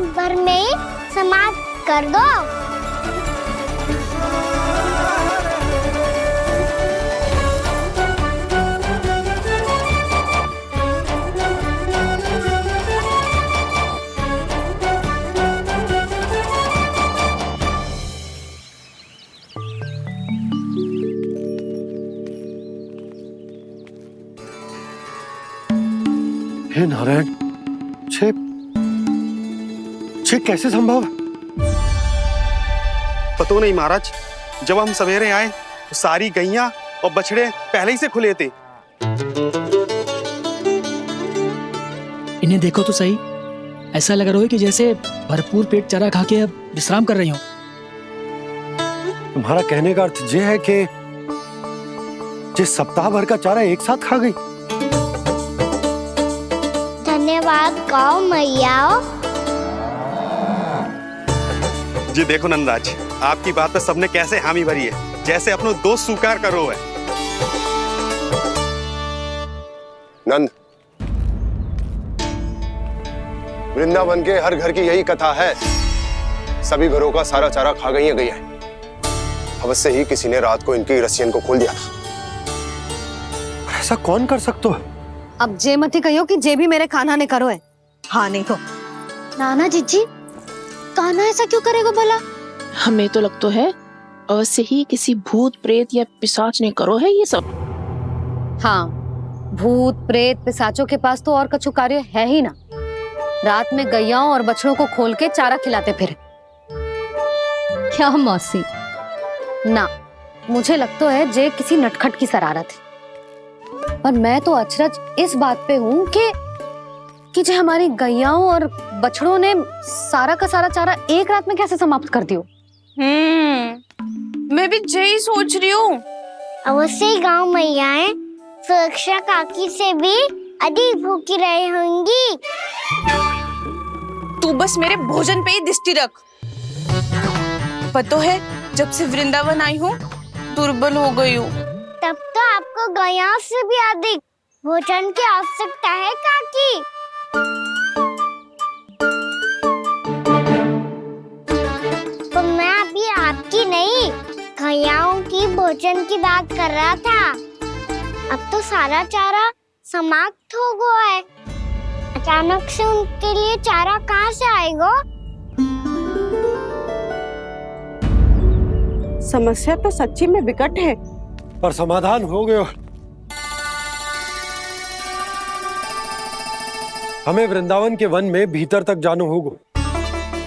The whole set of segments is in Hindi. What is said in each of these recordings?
भर में ही समाप्त कर दो। हे नारायण, छे कैसे संभव? पता नहीं महाराज, जब हम सवेरे आए तो सारी गैया और बछड़े पहले ही से खुले थे। इन्हें देखो तो सही, ऐसा लग रहा है कि जैसे भरपूर पेट चारा खा के अब विश्राम कर रही हो। तुम्हारा कहने का अर्थ ये है कि जिस सप्ताह भर का चारा एक साथ खा गई। धन्यवाद गाँव मैया। जी देखो नंदराज, आपकी बात पे सबने कैसे हामी भरी है, जैसे अपनो दोस्त स्वीकार करो है। नंद, वृंदावन के हर घर की यही कथा है। सभी घरों का सारा चारा खा गई है। अवश्य ही किसी ने रात को इनकी रस्सियन को खोल दिया था। ऐसा कौन कर सकता है? अब जे मत ही कहियो कि जे भी मेरे कान्हा ने करो है। हाँ नहीं तो नाना जीजी, कान्हा ऐसा क्यों करेगा भला? हमें तो लगता है अवश्य ही किसी भूत प्रेत या पिशाच ने करो है ये सब। हाँ, भूत प्रेत पिशाचों के पास तो और कछु कार्य है ही ना। रात में गैयाओं और बछड़ों को खोल के चारा खिलाते फिर। क्या मौसी? ना, मुझे लगता है जे किसी नटखट की शरारत है। पर मैं तो अचरज इस बात पे हूँ कि जो हमारी गैयाओं और बछड़ों ने सारा का सारा चारा एक रात में कैसे समाप्त कर दियो। मैं भी यही सोच रही हूँ। अवश्य ही गाँव मैयाएं सुरक्षा काकी से भी अधिक भूखी रही होंगी। तू बस मेरे भोजन पे ही दृष्टि रख। पता है, जब से वृंदावन आई हूँ दुर्बल हो गई हूँ। तब तो आपको गैयाओं से भी अधिक भोजन की आवश्यकता है काकी। तो मैं अभी आपकी नहीं, गैयाओं की भोजन की बात कर रहा था। अब तो सारा चारा समाप्त हो गया है। अचानक से उनके लिए चारा कहाँ से आएगा? समस्या तो सच्ची में विकट है, पर समाधान हो गयो। हमें वृंदावन के वन में भीतर तक जाना होगा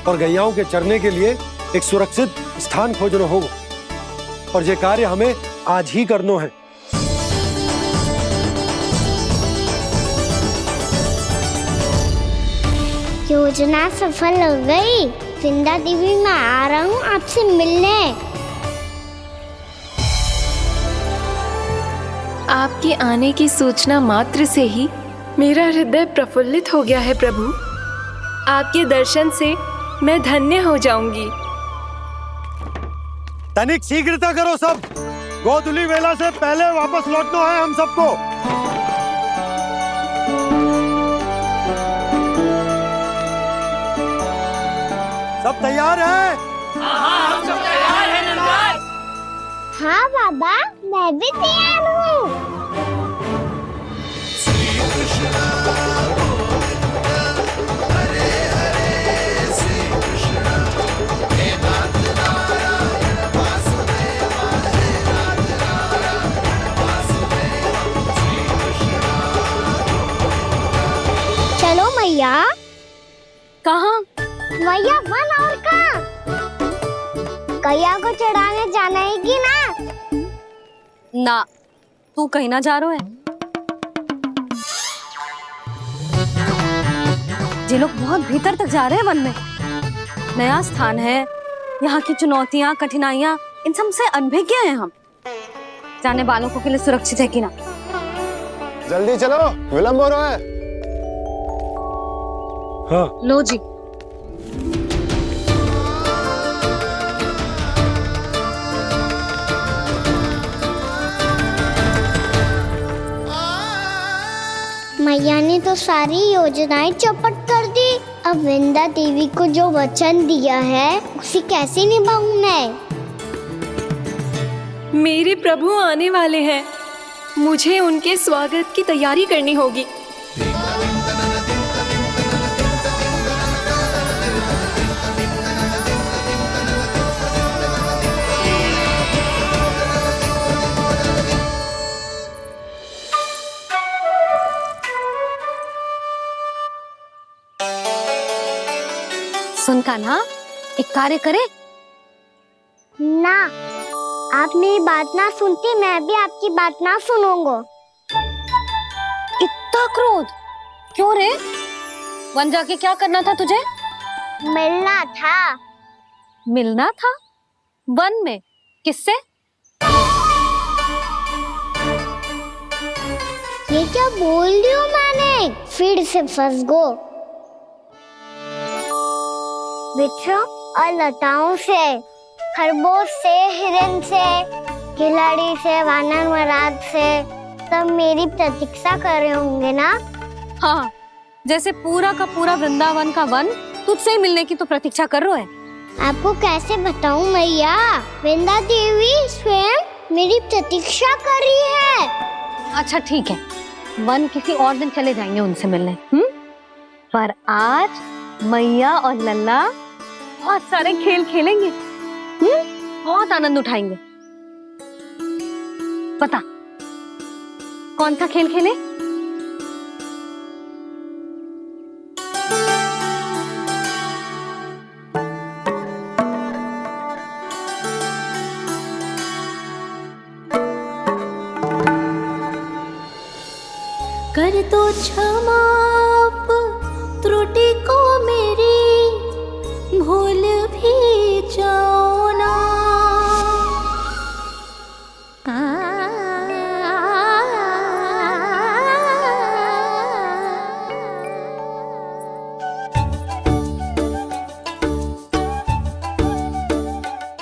और गैयाओं के चरने के लिए एक सुरक्षित स्थान खोजना होगा, और ये कार्य हमें आज ही करना है। योजना सफल हो गई। वृंदा देवी, मैं आ रहा हूँ आपसे मिलने। आपके आने की सूचना मात्र से ही मेरा हृदय प्रफुल्लित हो गया है प्रभु। आपके दर्शन से मैं धन्य हो जाऊंगी। तनिक शीघ्रता करो सब, गोधुली वेला से पहले वापस लौटना है हम सबको। सब तैयार है? हाँ, हम सब तैयार हैं नंदराज। हाँ बाबा, मैं भी तैयार हूँ। चलो मैया। कहाँ? मैया वन और कहाँ? गैया को चढ़ाने जाना है कि ना? ना, तू कहीं ना जा रहा है। ये लोग बहुत भीतर तक जा रहे हैं वन में। नया स्थान है, यहाँ की चुनौतियाँ कठिनाइयाँ इन सब से अनभिज्ञ हैं हम। जाने वालों के लिए सुरक्षित है कि ना? जल्दी चलो, विलंब हो रहा है। हाँ। लो जी। मैया ने तो सारी योजनाएं चौपट कर कर दी। अब वृंदा देवी को जो वचन दिया है उसे कैसे निभाऊं मैं? मेरे प्रभु आने वाले हैं, मुझे उनके स्वागत की तैयारी करनी होगी। सुन कान्हा, एक कार्य करे ना, आप मेरी बात ना सुनती, मैं भी आपकी बात ना सुनूंगा। इतना क्रोध क्यों रे? वन जाके क्या करना था तुझे? मिलना था। मिलना था? वन में? किससे? ये क्या बोल रही हूँ मैंने? फिर से फंस गो। वृक्षों और लताओं से, खरगोश से, हिरन से, खिलाड़ी से, वानर महाराज से, सब मेरी प्रतीक्षा कर रहे होंगे ना? हाँ, जैसे पूरा का पूरा वृंदावन का वन तुझसे ही मिलने की तो प्रतीक्षा कर रहा है। आपको कैसे बताऊं मैया? वृंदा देवी स्वयं मेरी प्रतीक्षा कर रही है। अच्छा ठीक है, वन किसी और दिन चले जाएंगे उनसे मिलने। पर आज मैया और लल्ला बहुत सारे खेल खेलेंगे। बहुत आनंद उठाएंगे। बता कौन सा खेल खेले? कर दो क्षमा त्रुटि को मेरी, भूल भी जाओ ना।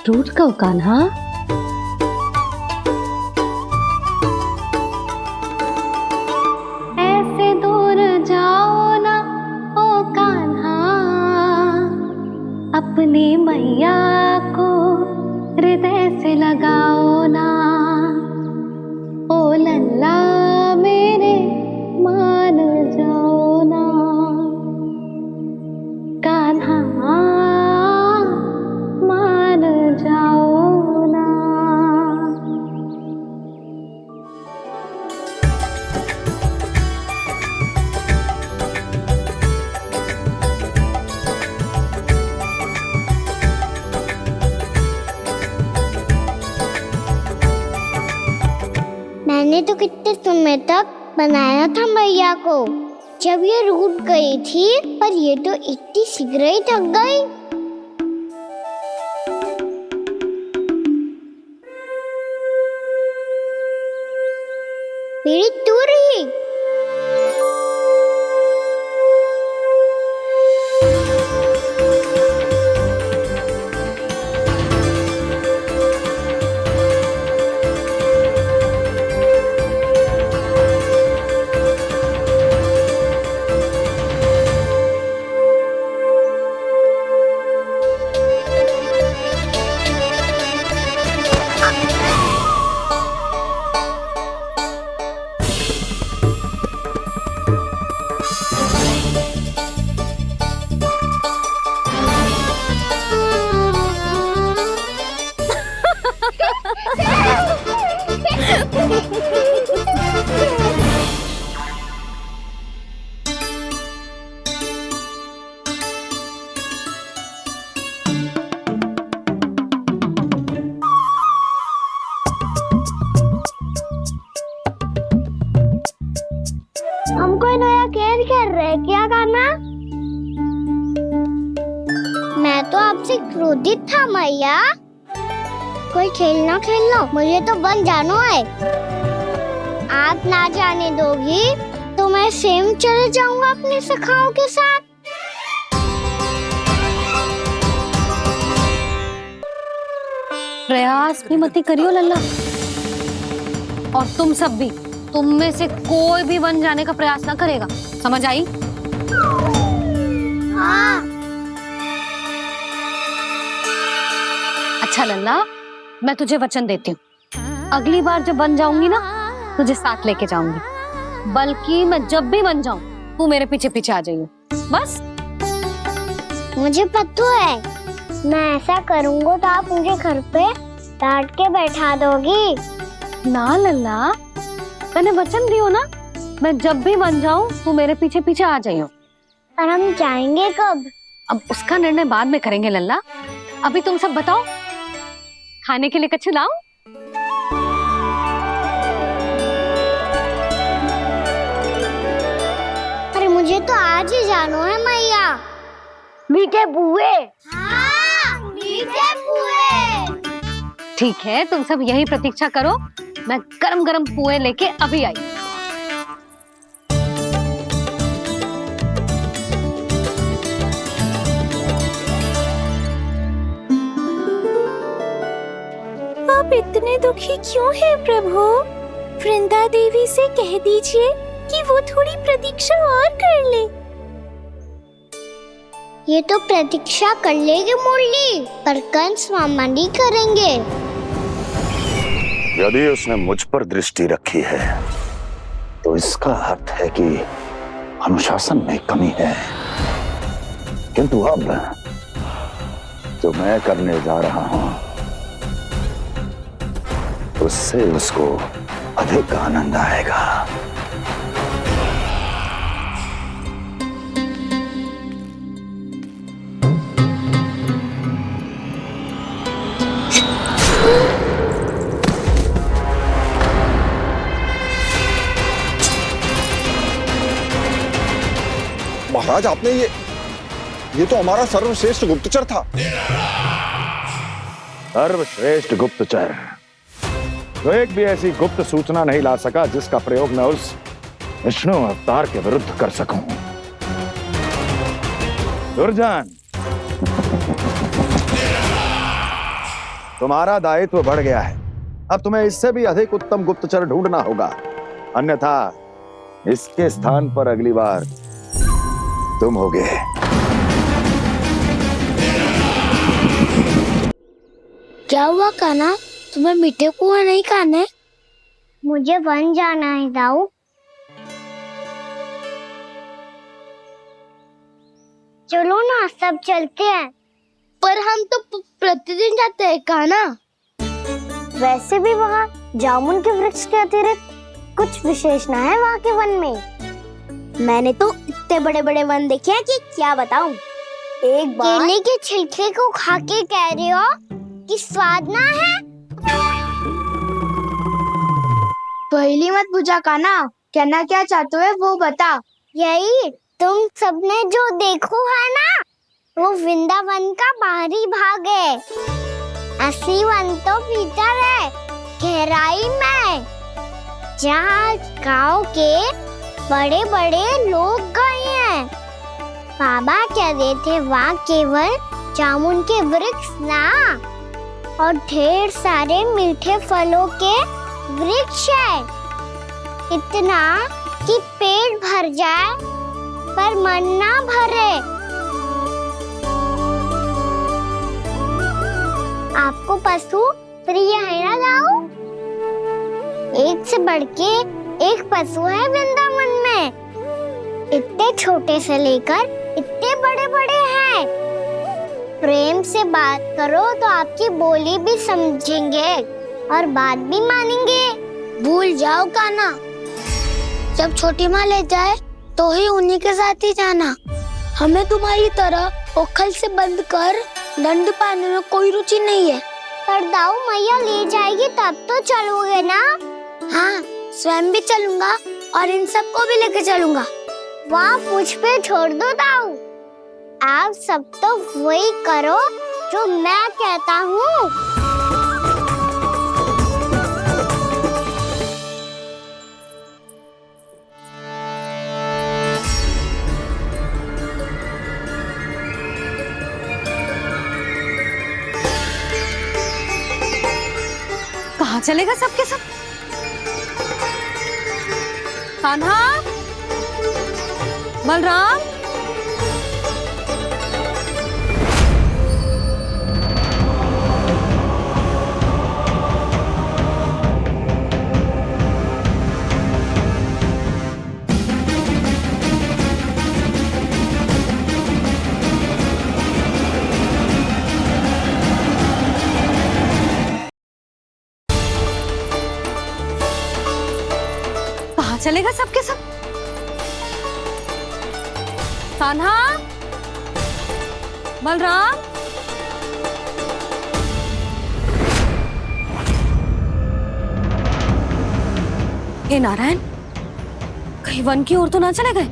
रूठ कब कान्हा? ऐसे दूर जाओ ना ओ कान्हा, अपनी मैया को हृदय से लगाओ ना। ओ लल्ला मेरे मान जाओ ना, कान्हा मान जाओ ना। मैंने तो कितने समय तक बनाया था मैया को, जब ये रूठ गई थी, पर ये तो इतनी शीघ्र ही थक गई। मेरी दूर ही। हमको नया खेल खेल रहे, क्या करना? मैं तो आपसे क्रोधित था मैया। कोई खेलना खेल लो, मुझे तो वन जाना है। आप ना जाने दोगी तो मैं स्वयं चले जाऊंगा अपने सखाओं के साथ। प्रयास भी मत करियो लल्ला, और तुम सब भी, तुम में से कोई भी वन जाने का प्रयास ना करेगा, समझ आई? हाँ। अच्छा लल्ला, मैं तुझे वचन देती हूँ, अगली बार जब बन जाऊंगी ना तुझे साथ लेके जाऊंगी। बल्कि मैं जब भी बन जाऊं तू मेरे पीछे पीछे आ जाइयो बस। मुझे पता है, मैं ऐसा करूँगा तो आप मुझे घर पे डांट के बैठा दोगी। ना लल्ला, मैंने वचन दियो ना, मैं जब भी बन जाऊं तू मेरे पीछे पीछे आ जाइयो। पर हम जाएंगे कब? अब उसका निर्णय बाद में करेंगे लल्ला। अभी तुम सब बताओ, खाने के लिए कुछ लाऊं? अरे मुझे तो आज ही जाना है मैया। मीठे पुए। हाँ, मीठे पुए। ठीक है, तुम सब यही प्रतीक्षा करो, मैं गरम गरम पुए लेके अभी आई। आप इतने दुखी क्यों हैं प्रभु? वृंदा देवी से कह दीजिए कि वो थोड़ी प्रतीक्षा और कर ले। ये तो प्रतीक्षा कर लेगी मुरली, पर कंस मामा नहीं करेंगे। यदि उसने मुझ पर दृष्टि रखी है तो इसका अर्थ है कि अनुशासन में कमी है। किंतु अब जो मैं करने जा रहा हूं उससे उसको अधिक आनंद आएगा। महाराज, आपने ये तो हमारा सर्वश्रेष्ठ गुप्तचर था। सर्वश्रेष्ठ गुप्तचर तो एक भी ऐसी गुप्त सूचना नहीं ला सका जिसका प्रयोग मैं उस विष्णु अवतार के विरुद्ध कर सकूं। दुर्जन, तुम्हारा दायित्व बढ़ गया है। अब तुम्हें इससे भी अधिक उत्तम गुप्तचर ढूंढना होगा, अन्यथा इसके स्थान पर अगली बार तुम होगे। क्या हुआ कान्हा, तुम्हें मीठे पुआ नहीं खाने? मुझे वन जाना है दाऊ। चलो ना, सब चलते हैं। पर हम तो प्रतिदिन जाते हैं कान्हा। वैसे भी वहाँ जामुन के वृक्ष के अतिरिक्त कुछ विशेष ना है वहाँ के वन में। मैंने तो इतने बड़े बड़े वन देखे हैं कि क्या बताऊं। एक बार केले के छिलके को खा के कह रहे हो कि स्वाद ना है? पहली मत पूछा कान्हा, कहना क्या चाहते हो वो बता। यही तुम सबने जो देखो है ना, वो वृंदावन का बाहरी भाग है। असली वन तो भीतर है, गहराई में, जहाँ गांव के बड़े बड़े लोग गए हैं। बाबा कह रहे थे वहाँ केवल जामुन के वृक्ष ना, और ढेर सारे मीठे फलों के वृक्ष है। इतना कि पेट भर जाए पर मन ना भरे। आपको पशु प्रिय है ना दाऊ? एक से बढ़ के एक पशु है वृंदावन में। इतने छोटे से लेकर इतने बड़े बड़े हैं। प्रेम से बात करो तो आपकी बोली भी समझेंगे और बात भी मानेंगे। भूल जाओ कान्हा, जब छोटी माँ ले जाए तो ही उन्हीं के साथ ही जाना। हमें तुम्हारी तरह ओखल से बंद कर दंड पाने में कोई रुचि नहीं है। पर दाऊ मैया ले जाएगी तब तो चलोगे ना? हाँ, स्वयं भी चलूंगा और इन सबको भी लेके चलूंगा। वहाँ मुझ पे छोड़ दो दाऊ। आप सब तो वही करो जो मैं कहता हूँ। कहाँ चलेगा सबके सब? कान्हा, बलराम, चले गए सबके सब? कान्हा, बलराम, हे नारायण, कहीं वन की ओर तो ना चले गए?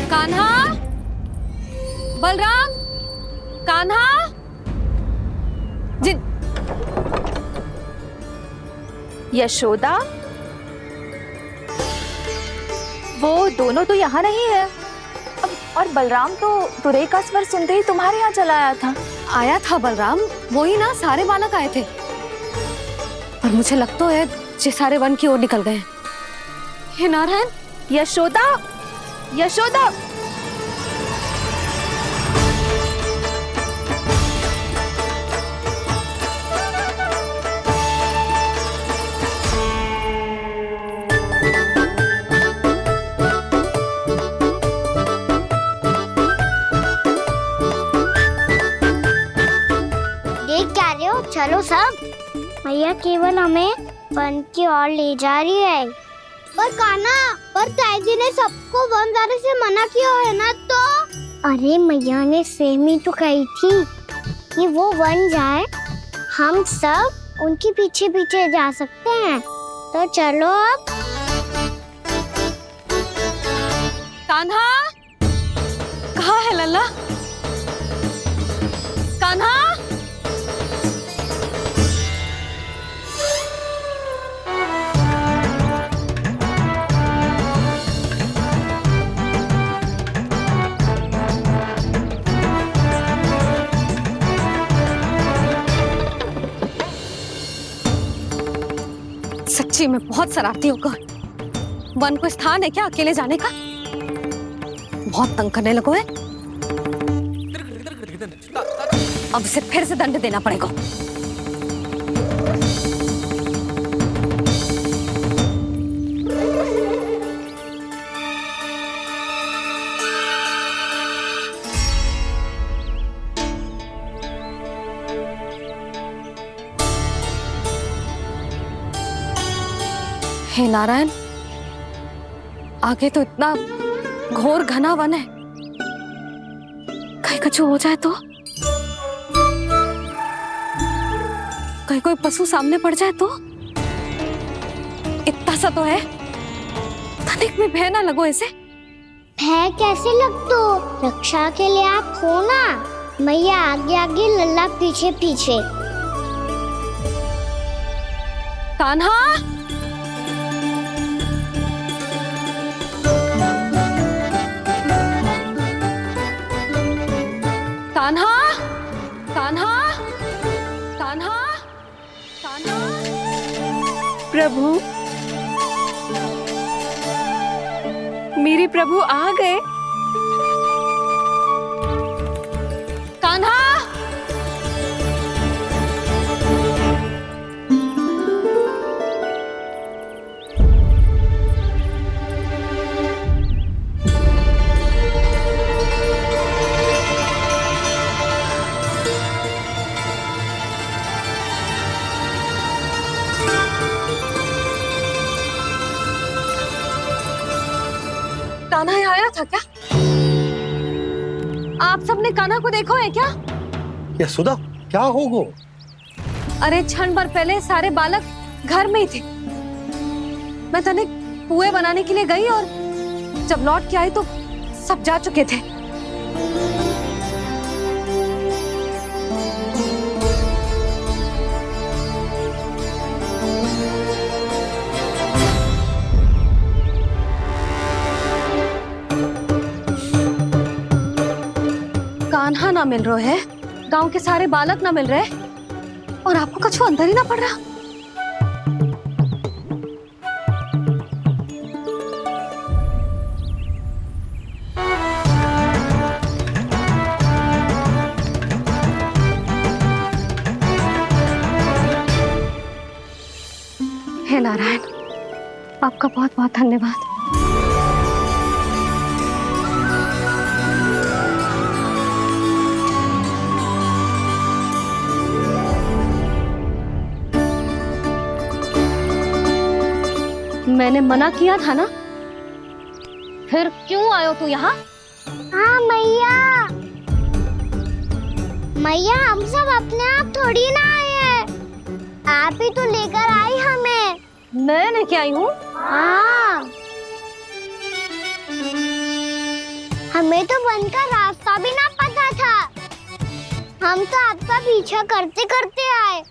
कान्हा, बलराम, कान्हा, जिन यशोदा, वो दोनों तो यहाँ नहीं है। और बलराम तो तुरई का स्वर सुनते ही तुम्हारे यहाँ चला आया था बलराम, वही ना सारे बालक आए थे। पर मुझे लगता है ये सारे वन की ओर निकल गए। हे नारायण, यशोदा, यशोदा, चलो सब, मैया केवल हमें वन की ओर ले जा रही है। पर कान्हा, पर ताईजी ने सबको वन जाने से मना किया है ना तो? अरे मैया ने सेम ही तो कही थी कि वो वन जाए, हम सब उनके पीछे पीछे जा सकते हैं। तो चलो अब। कान्हा, कहाँ है लल्ला? कान्हा, सच्ची में बहुत शरारती होकर। वन को स्थान है क्या अकेले जाने का? बहुत तंग करने लगो है। अब इसे फिर से दंड देना पड़ेगा। हे नारायण, आगे तो इतना घोर घना वन है, कहीं कुछ हो जाए तो? कहीं कोई पशु सामने पड़ जाए तो? इतना सा तो है, तनिक में भय ना लगो इसे। भय कैसे लग तो? रक्षा के लिए आप हो ना। मैया आगे आगे, लल्ला पीछे पीछे। कान्हा, कान्हा, कान्हा, कान्हा, कान्हा। प्रभु, मेरे प्रभु आ गए। कान्हा, कान्हा यहाँ आया था क्या? आप सबने कान्हा को देखो है क्या? यशोदा, क्या होगा? अरे क्षण भर पहले सारे बालक घर में ही थे। मैं तनिक पुए बनाने के लिए गई और जब लौट के आई तो सब जा चुके थे। कान्हा ना मिल रहे है, गांव के सारे बालक ना मिल रहे, और आपको कछु अंदर ही ना पड़ रहा। हे नारायण, आपका बहुत बहुत धन्यवाद। मैंने मना किया था ना, फिर क्यों आयो तू यहाँ? हाँ मैया, मैया हम सब अपने आप थोड़ी ना आए हैं, आप ही तो लेकर आई हमें। मैं लेके आई हूँ? हाँ, हमें तो वन का रास्ता भी ना पता था, हम तो आपका पीछा करते करते आए।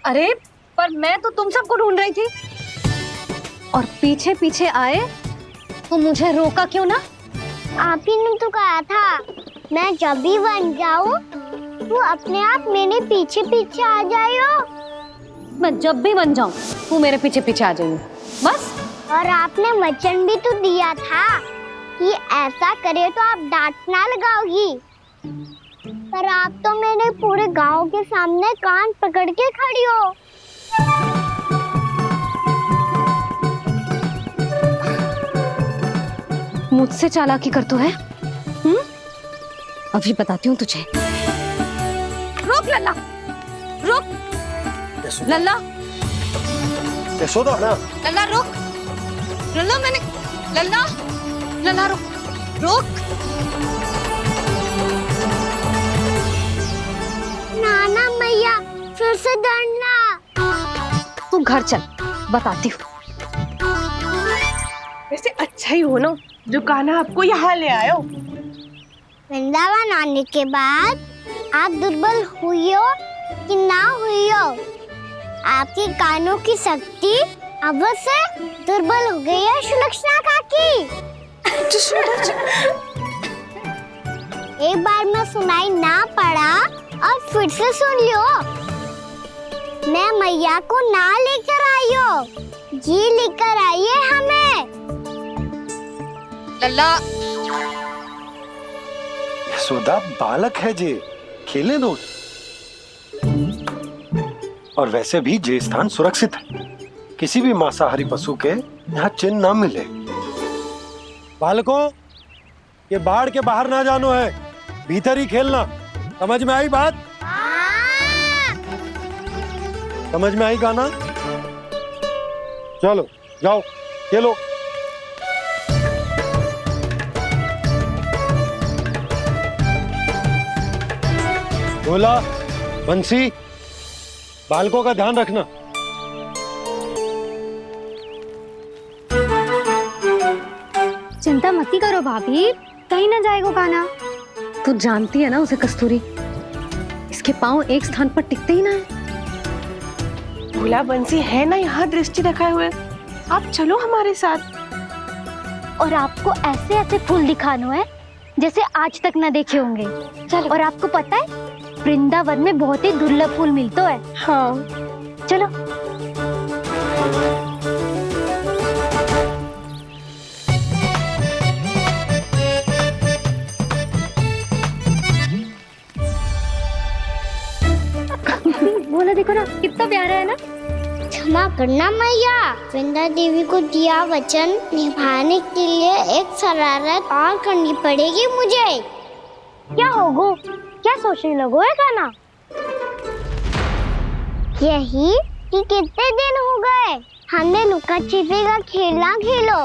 अरे पर मैं तो तुम सबको ढूंढ रही थी, और पीछे पीछे आए तो मुझे रोका क्यों ना? आप ही ने तो कहा था मैं जब भी बन जाऊं तू अपने आप मेरे पीछे पीछे आ जाइयो। मैं जब भी बन जाऊं तू मेरे पीछे पीछे आ जाइयो, बस। और आपने वचन भी तो दिया था कि ऐसा करे तो आप डांट ना लगाओगी, पर आप तो मेरे पूरे गांव के सामने कान पकड़ के खड़ी हो। मुझसे चालाकी कर तो है? अभी बताती हूँ तुझे। रुक लल्ला, रुक लल्ला, यशोदा ना, लल्ला रुक, लल्ला मैंने, लल्ला, लल्ला रुक, रुक। नाना मैया फिर से डरना। तू घर चल, बताती हूँ। वैसे अच्छा ही हो ना जो कान्हा आपको यहाँ ले आयो। वृंदावन आने के बाद आप दुर्बल हुई हो कि ना हुई हो, आपके कानों की शक्ति अब से दुर्बल हो गई है सुलक्षणा काकी। एक बार में सुनाई ना पड़ा और फिर से सुन लियो। मैं मैया को ना लेकर आई हो, जी लेकर आई है हमें। लल्ला, यशोदा बालक है जे, खेलने दो। और वैसे भी ये स्थान सुरक्षित है, किसी भी मांसाहारी पशु के यहाँ चिन्ह ना मिले। बालकों, ये बाढ़ के बाहर ना जानो है, भीतर ही खेलना। समझ में आई बात? समझ में आई गाना? चलो जाओ खेलो। भोला, बंसी, बालकों का ध्यान रखना। चिंता मती करो भाभी, कहीं ना जाएगा कान्हा। तू जानती है ना उसे कस्तूरी, इसके पांव एक स्थान पर टिकते ही ना है। भोला बंसी है ना यहाँ दृष्टि रखाए हुए, आप चलो हमारे साथ। और आपको ऐसे ऐसे फूल दिखानो है जैसे आज तक ना देखे होंगे। चलो। और आपको पता है वृंदावन में बहुत ही दुर्लभ फूल मिलते हैं। हाँ चलो। बोला देखो ना कितना प्यारा है ना। क्षमा करना मैया, वृंदा देवी को दिया वचन निभाने के लिए एक शरारत और करनी पड़ेगी मुझे। क्या होगो? क्या सोचने लगो है कान्हा? यही कि कितने दिन हो गए हमने लुका छिपी का खेलना खेलो,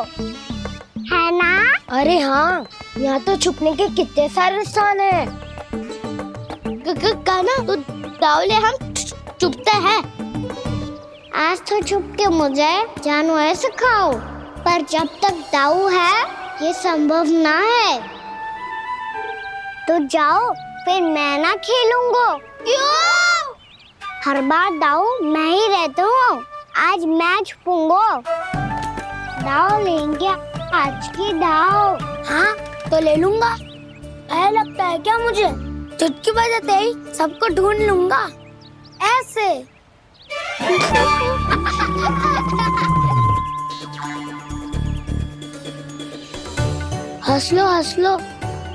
है ना? अरे हाँ, यहाँ तो छुपने के कितने सारे स्थान है। कान्हा तो दावले हम छुपते हैं। आज तो छुप के मुझे जानवर सिखाओ, पर जब तक दाऊ है ये संभव ना है। तो जाओ, फिर मैं ना खेलूंगा। क्यों? हर बार दाऊ मैं ही रहता हूँ, आज मैं छुपूंगा। दाऊ लेंगे आज की दाऊ। हाँ तो ले लूंगा। ऐसा लगता है क्या मुझे? चुटकी बजाते ही सबको ढूंढ लूंगा ऐसे। हंस लो,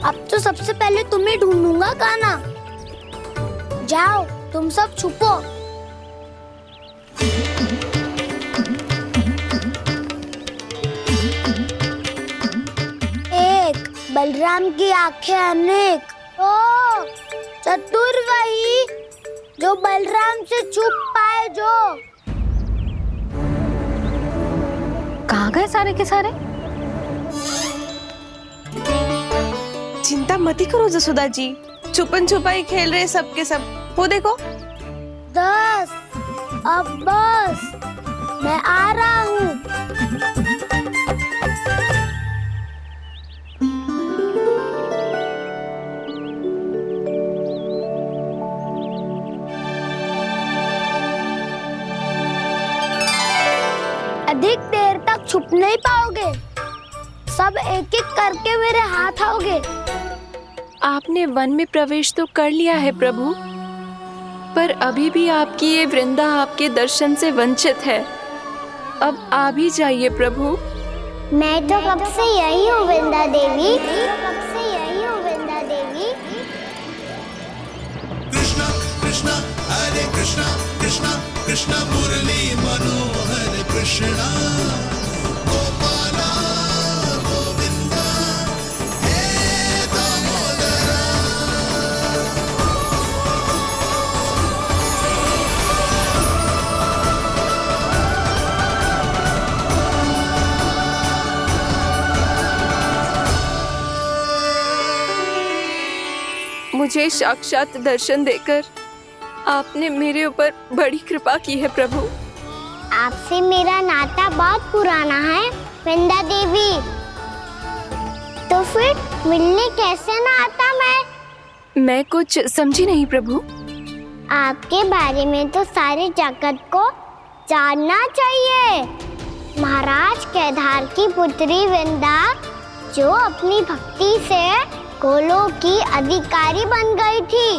अब तो सबसे पहले तुम्हें ढूंढूंगा कान्हा। जाओ तुम सब छुपो। एक बलराम की आंखें अनेक। ओ चतुर वही जो बलराम से छुप पाए। जो कहाँ गए सारे के सारे? चिंता मत करो जसोदा जी, छुपन छुपाई खेल रहे सबके सब। वो देखो 10, अब बस, मैं आ रहा हूँ। अधिक देर तक छुप नहीं पाओगे, सब एक एक करके मेरे हाथ आओगे। आपने वन में प्रवेश तो कर लिया है प्रभु, पर अभी भी आपकी ये वृंदा आपके दर्शन से वंचित है। अब आप ही जाइए प्रभु। मैं तो कब से यही हूँ वृंदा देवी, कब से यही हूँ वृंदा देवी। कृष्णा कृष्णा हरे कृष्णा कृष्णा कृष्णा मुरली मनोहर कृष्णा गोपाला गोविंदा हे दामोदरा। मुझे साक्षात दर्शन देकर आपने मेरे ऊपर बड़ी कृपा की है प्रभु। आपसे मेरा नाता बहुत पुराना है वृंदा देवी, तो फिर मिलने कैसे ना आता मैं कुछ समझी नहीं प्रभु। आपके बारे में तो सारे जगत को जानना चाहिए। महाराज केदार की पुत्री वृंदा, जो अपनी भक्ति से गोलों की अधिकारी बन गई थी,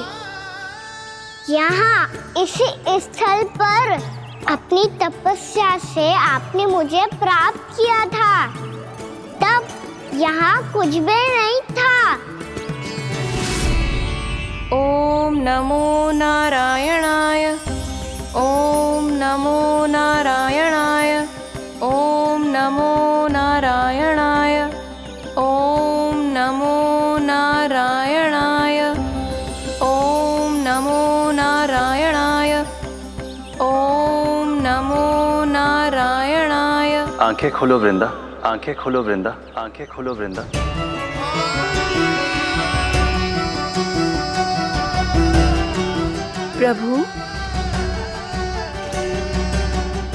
यहाँ इसी स्थल पर अपनी तपस्या से आपने मुझे प्राप्त किया था। तब यहाँ कुछ भी नहीं था। ओम नमो नारायणाय, ओम नमो नारायणाय, ओम नमो नारायणाय, ओम नमो नारायणाय, ओम नमो नारायणाय, ओम नमो नारायणाय। आंखें खोलो वृंदा, आंखें खोलो वृंदा, आंखें खोलो वृंदा। प्रभु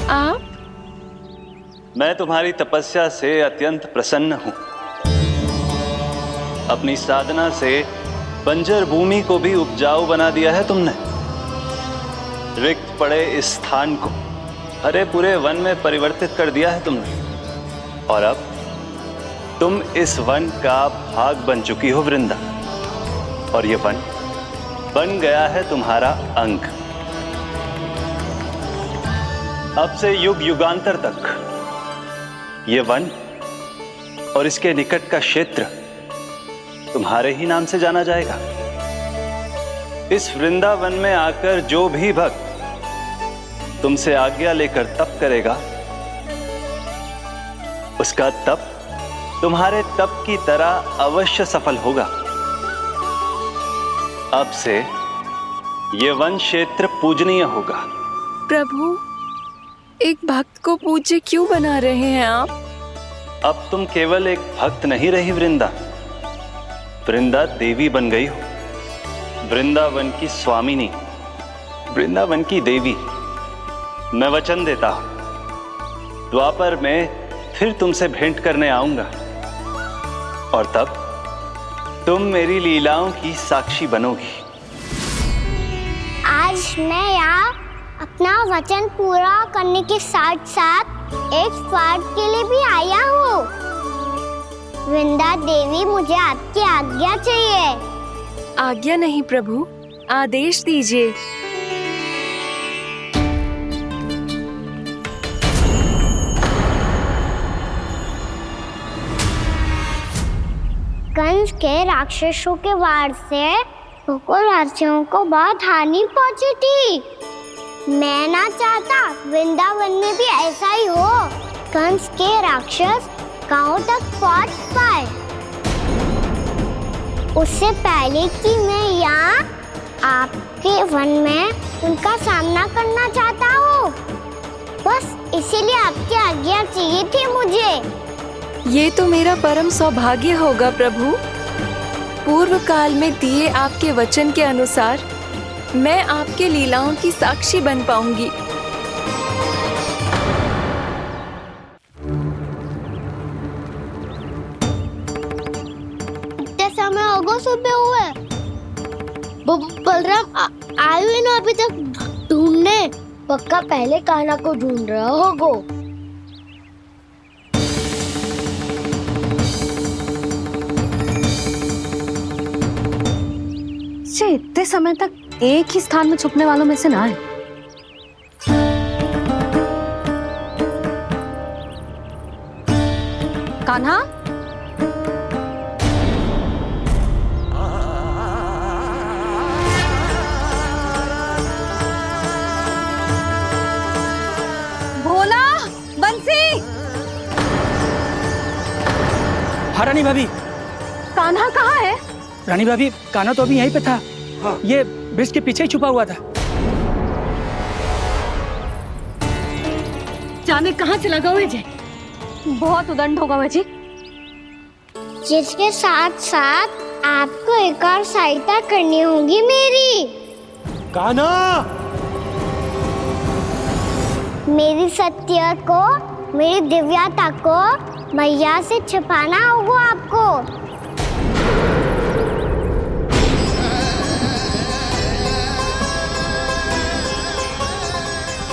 आप? मैं तुम्हारी तपस्या से अत्यंत प्रसन्न हूं। अपनी साधना से बंजर भूमि को भी उपजाऊ बना दिया है तुमने। रिक्त पड़े इस स्थान को हरे पूरे वन में परिवर्तित कर दिया है तुमने, और अब तुम इस वन का भाग बन चुकी हो वृंदा, और ये वन बन गया है तुम्हारा अंग। अब से युग युगांतर तक ये वन और इसके निकट का क्षेत्र तुम्हारे ही नाम से जाना जाएगा। इस वृंदावन में आकर जो भी भक्त तुमसे आज्ञा लेकर तप करेगा, उसका तप तुम्हारे तप की तरह अवश्य सफल होगा। अब से ये वन क्षेत्र पूजनीय होगा। प्रभु, एक भक्त को पूज्य क्यों बना रहे हैं आप? अब तुम केवल एक भक्त नहीं रही वृंदा, वृंदा देवी बन गई हो। वृंदावन की स्वामिनी, वृंदावन की देवी। मैं वचन देता हूं, द्वापर में फिर तुमसे भेंट करने आऊंगा, और तब तुम मेरी लीलाओं की साक्षी बनोगी। आज मैं यहाँ अपना वचन पूरा करने के साथ साथ एक स्वार्थ के लिए भी आया हूँ। वृंदा देवी, मुझे आपकी आज्ञा चाहिए। आज्ञा नहीं प्रभु, आदेश दीजिए। कंस के राक्षसों के वार से गोकुलवासियों को बहुत हानि पहुंची थी। मैं ना चाहता वृंदावन में भी ऐसा ही हो। कंस के राक्षस गांव तक पहुंच पाए, उससे पहले कि मैं यहाँ आपके वन में उनका सामना करना चाहता हूँ। बस इसीलिए आपकी आज्ञा चाहिए थी मुझे। ये तो मेरा परम सौभाग्य होगा प्रभु। पूर्व काल में दिए आपके वचन के अनुसार मैं आपके लीलाओं की साक्षी बन पाऊंगी। इतने समय होगा सुबह हुए, बलराम आए हुए ना अभी तक ढूंढने। पक्का पहले कान्हा को ढूंढ रहा होगा। इतने समय तक एक ही स्थान में छुपने वालों में से ना है। कान्हा, भोला, बंसी। हाँ रानी भाभी। कान्हा कहाँ है? रानी भाभी, कान्हा तो अभी यहीं पे था। हाँ। ये ब्रिज के पीछे ही छुपा हुआ था। जाने कहाँ चला गया जी? बहुत उदंड होगा जी। जिसके साथ साथ आपको एक और सहायता करनी होगी मेरी। कान्हा, मेरी सत्य को, मेरी दिव्यता को मैया से छिपाना होगा आपको।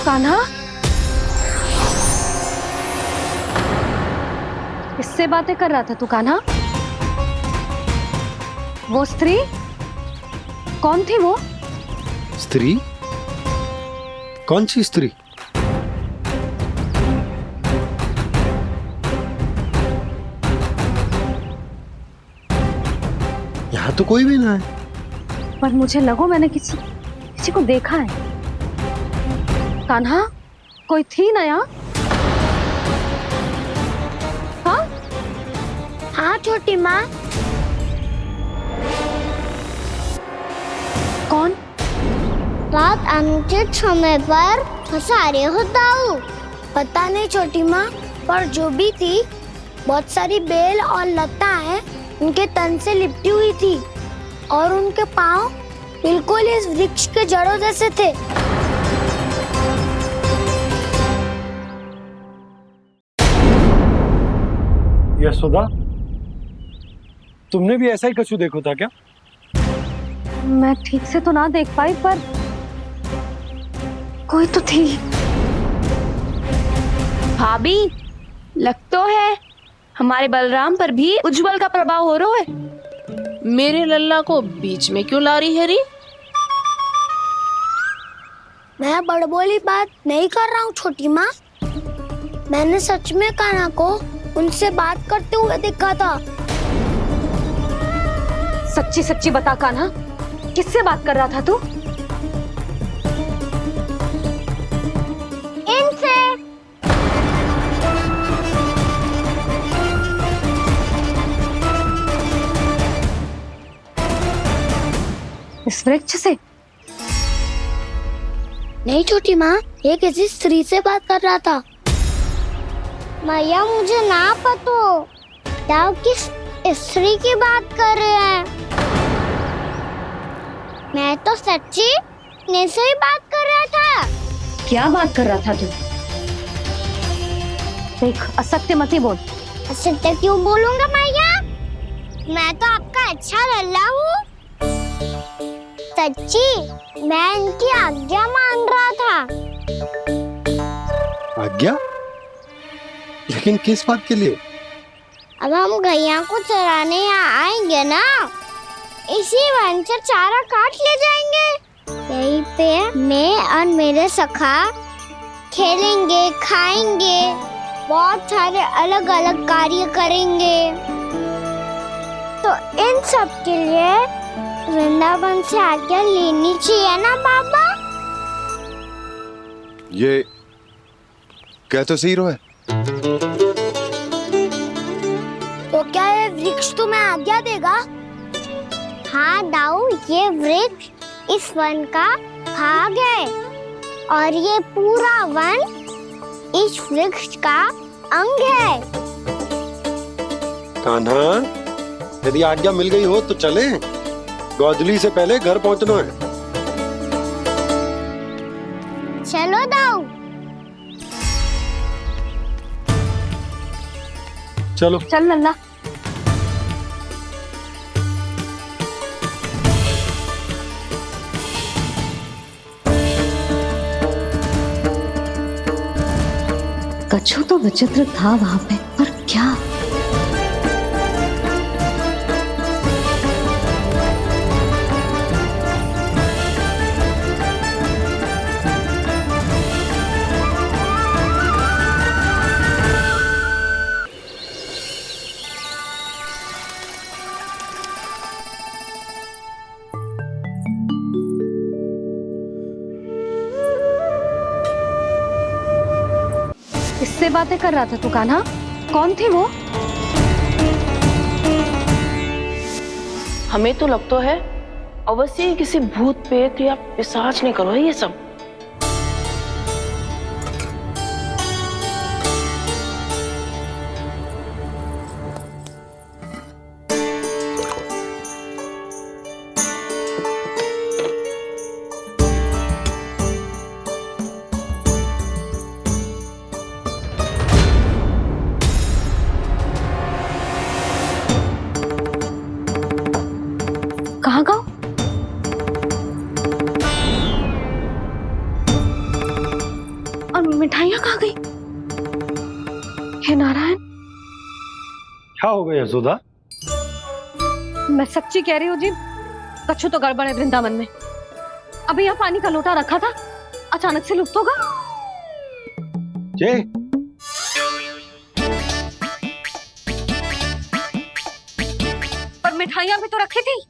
कान्हा, किससे बातें कर रहा था तू कान्हा? वो स्त्री कौन थी? वो स्त्री? कौन सी स्त्री? यहाँ तो कोई भी ना है। पर मुझे लगो मैंने किसी को देखा है। कान्हा, कोई थी ना यहाँ? हाँ? हाँ छोटी माँ। कौन? रात अनुचित समय पर फंसारे होता हूँ। पता नहीं छोटी माँ, पर जो भी थी बहुत सारी बेल और लता है उनके तन से लिपटी हुई थी और उनके पाँव बिल्कुल इस वृक्ष के जड़ों जैसे थे। यशोदा, तुमने भी ऐसा ही कछु देखो था क्या? मैं ठीक से तो ना देख पाई, पर कोई तो थी। भाभी, लग तो है हमारे बलराम पर भी उज्जवल का प्रभाव हो रहा है। मेरे लल्ला को बीच में क्यों ला रही है री? मैं बड़बोली बात नहीं कर रहा हूँ छोटी माँ। मैंने सच में कान्हा को उनसे बात करते हुए देखा था। सच्ची सच्ची बता कान्हा, किससे बात कर रहा था तू? इनसे। इस वृक्ष से? नहीं छोटी माँ, ये किसी स्त्री से बात कर रहा था। मैया मुझे ना पतो दाव किस स्त्री की बात कर रहे हैं। मैं तो सच्ची ने से ही बात कर रहा था। क्या बात कर रहा था तू? देख, असत्य मत बोल। असत्य क्यों बोलूंगा मैया? मैं तो आपका अच्छा लल्ला हूँ। सच्ची मैं इनकी आज्ञा मान रहा था। आज्ञा? लेकिन किस बात के लिए? अब हम गैया को चराने यहाँ आएंगे ना, इसी वन से चारा काट ले जाएंगे। यहीं पे मैं और मेरे सखा खेलेंगे, खाएंगे, बहुत सारे अलग अलग कार्य करेंगे। तो इन सब के लिए वृंदावन से आज्ञा लेनी चाहिए ना बाबा? ये क्या तो सही रो है? तो क्या ये वृक्ष तुम्हें आज्ञा देगा? हाँ दाऊ, ये वृक्ष इस वन का भाग है और ये पूरा वन इस वृक्ष का अंग है। कान्हा, यदि आज्ञा मिल गई हो तो चले। गोधूली से पहले घर पहुंचना है। चलो दाऊ। चलो चल नन्ना। कछु तो विचित्र था वहां पे, पर क्या? किससे बातें कर रहा था तू कान्हा? कौन थी वो? हमें तो लगता है अवश्य ही किसी भूत प्रेत या पिशाच ने करो है ये सब। कहाँ गाँव? और मिठाइयाँ कहाँ गई? हे नारायण, क्या हो गया यशोदा? मैं सच्ची कह रही हूँ जी, कछु तो गड़बड़ है वृंदावन में। अभी यहाँ पानी का लोटा रखा था, अचानक से लुप्त होगा। जय, पर मिठाइयाँ भी तो रखी थी।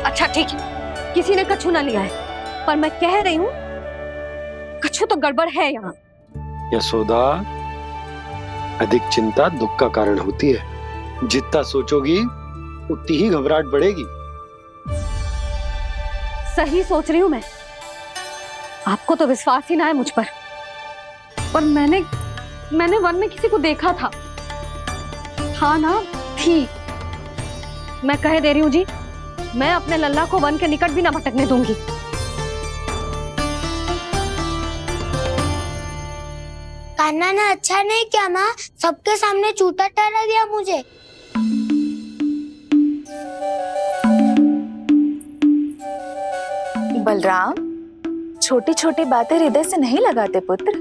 अच्छा ठीक है, किसी ने कछु ना लिया है, पर मैं कह रही हूँ कछु तो गड़बड़ है यहाँ। यशोदा, अधिक चिंता दुख का कारण होती है। जितना सोचोगी उतनी ही घबराहट बढ़ेगी। सही सोच रही हूँ मैं। आपको तो विश्वास ही ना है मुझ पर मैंने वन में किसी को देखा था। हाँ ना, थी। मैं कह दे रही हूँ जी, मैं अपने लल्ला को वन के निकट भी ना भटकने दूंगी। कान्हा ने अच्छा नहीं किया माँ, सबके सामने चूता ठहरा दिया मुझे। बलराम, छोटी छोटी बातें हृदय से नहीं लगाते पुत्र।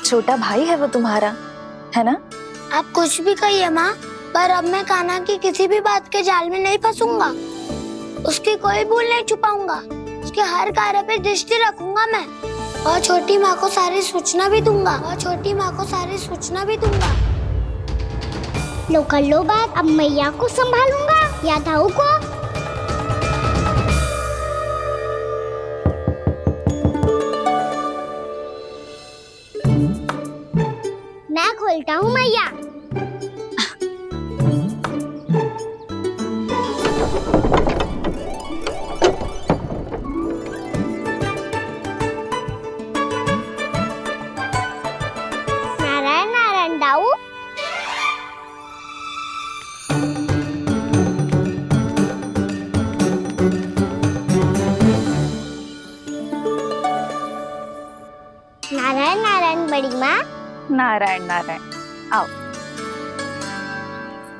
छोटा भाई है वो तुम्हारा, है ना? आप कुछ भी कहिए माँ, पर अब मैं कान्हा की किसी भी बात के जाल में नहीं फंसूंगा। उसकी कोई भूल नहीं छुपाऊंगा। उसके हर कार्य पे दृष्टि रखूंगा मैं, और छोटी माँ को सारी सूचना भी दूंगा। लो कर लो बात, अब मैया को संभालूंगा या दाऊ को। मैं खोलता हूँ मैया। नारायण नारायण दाऊ। नारायण नारायण बड़ी माँ। नारायण नारायण, आओ।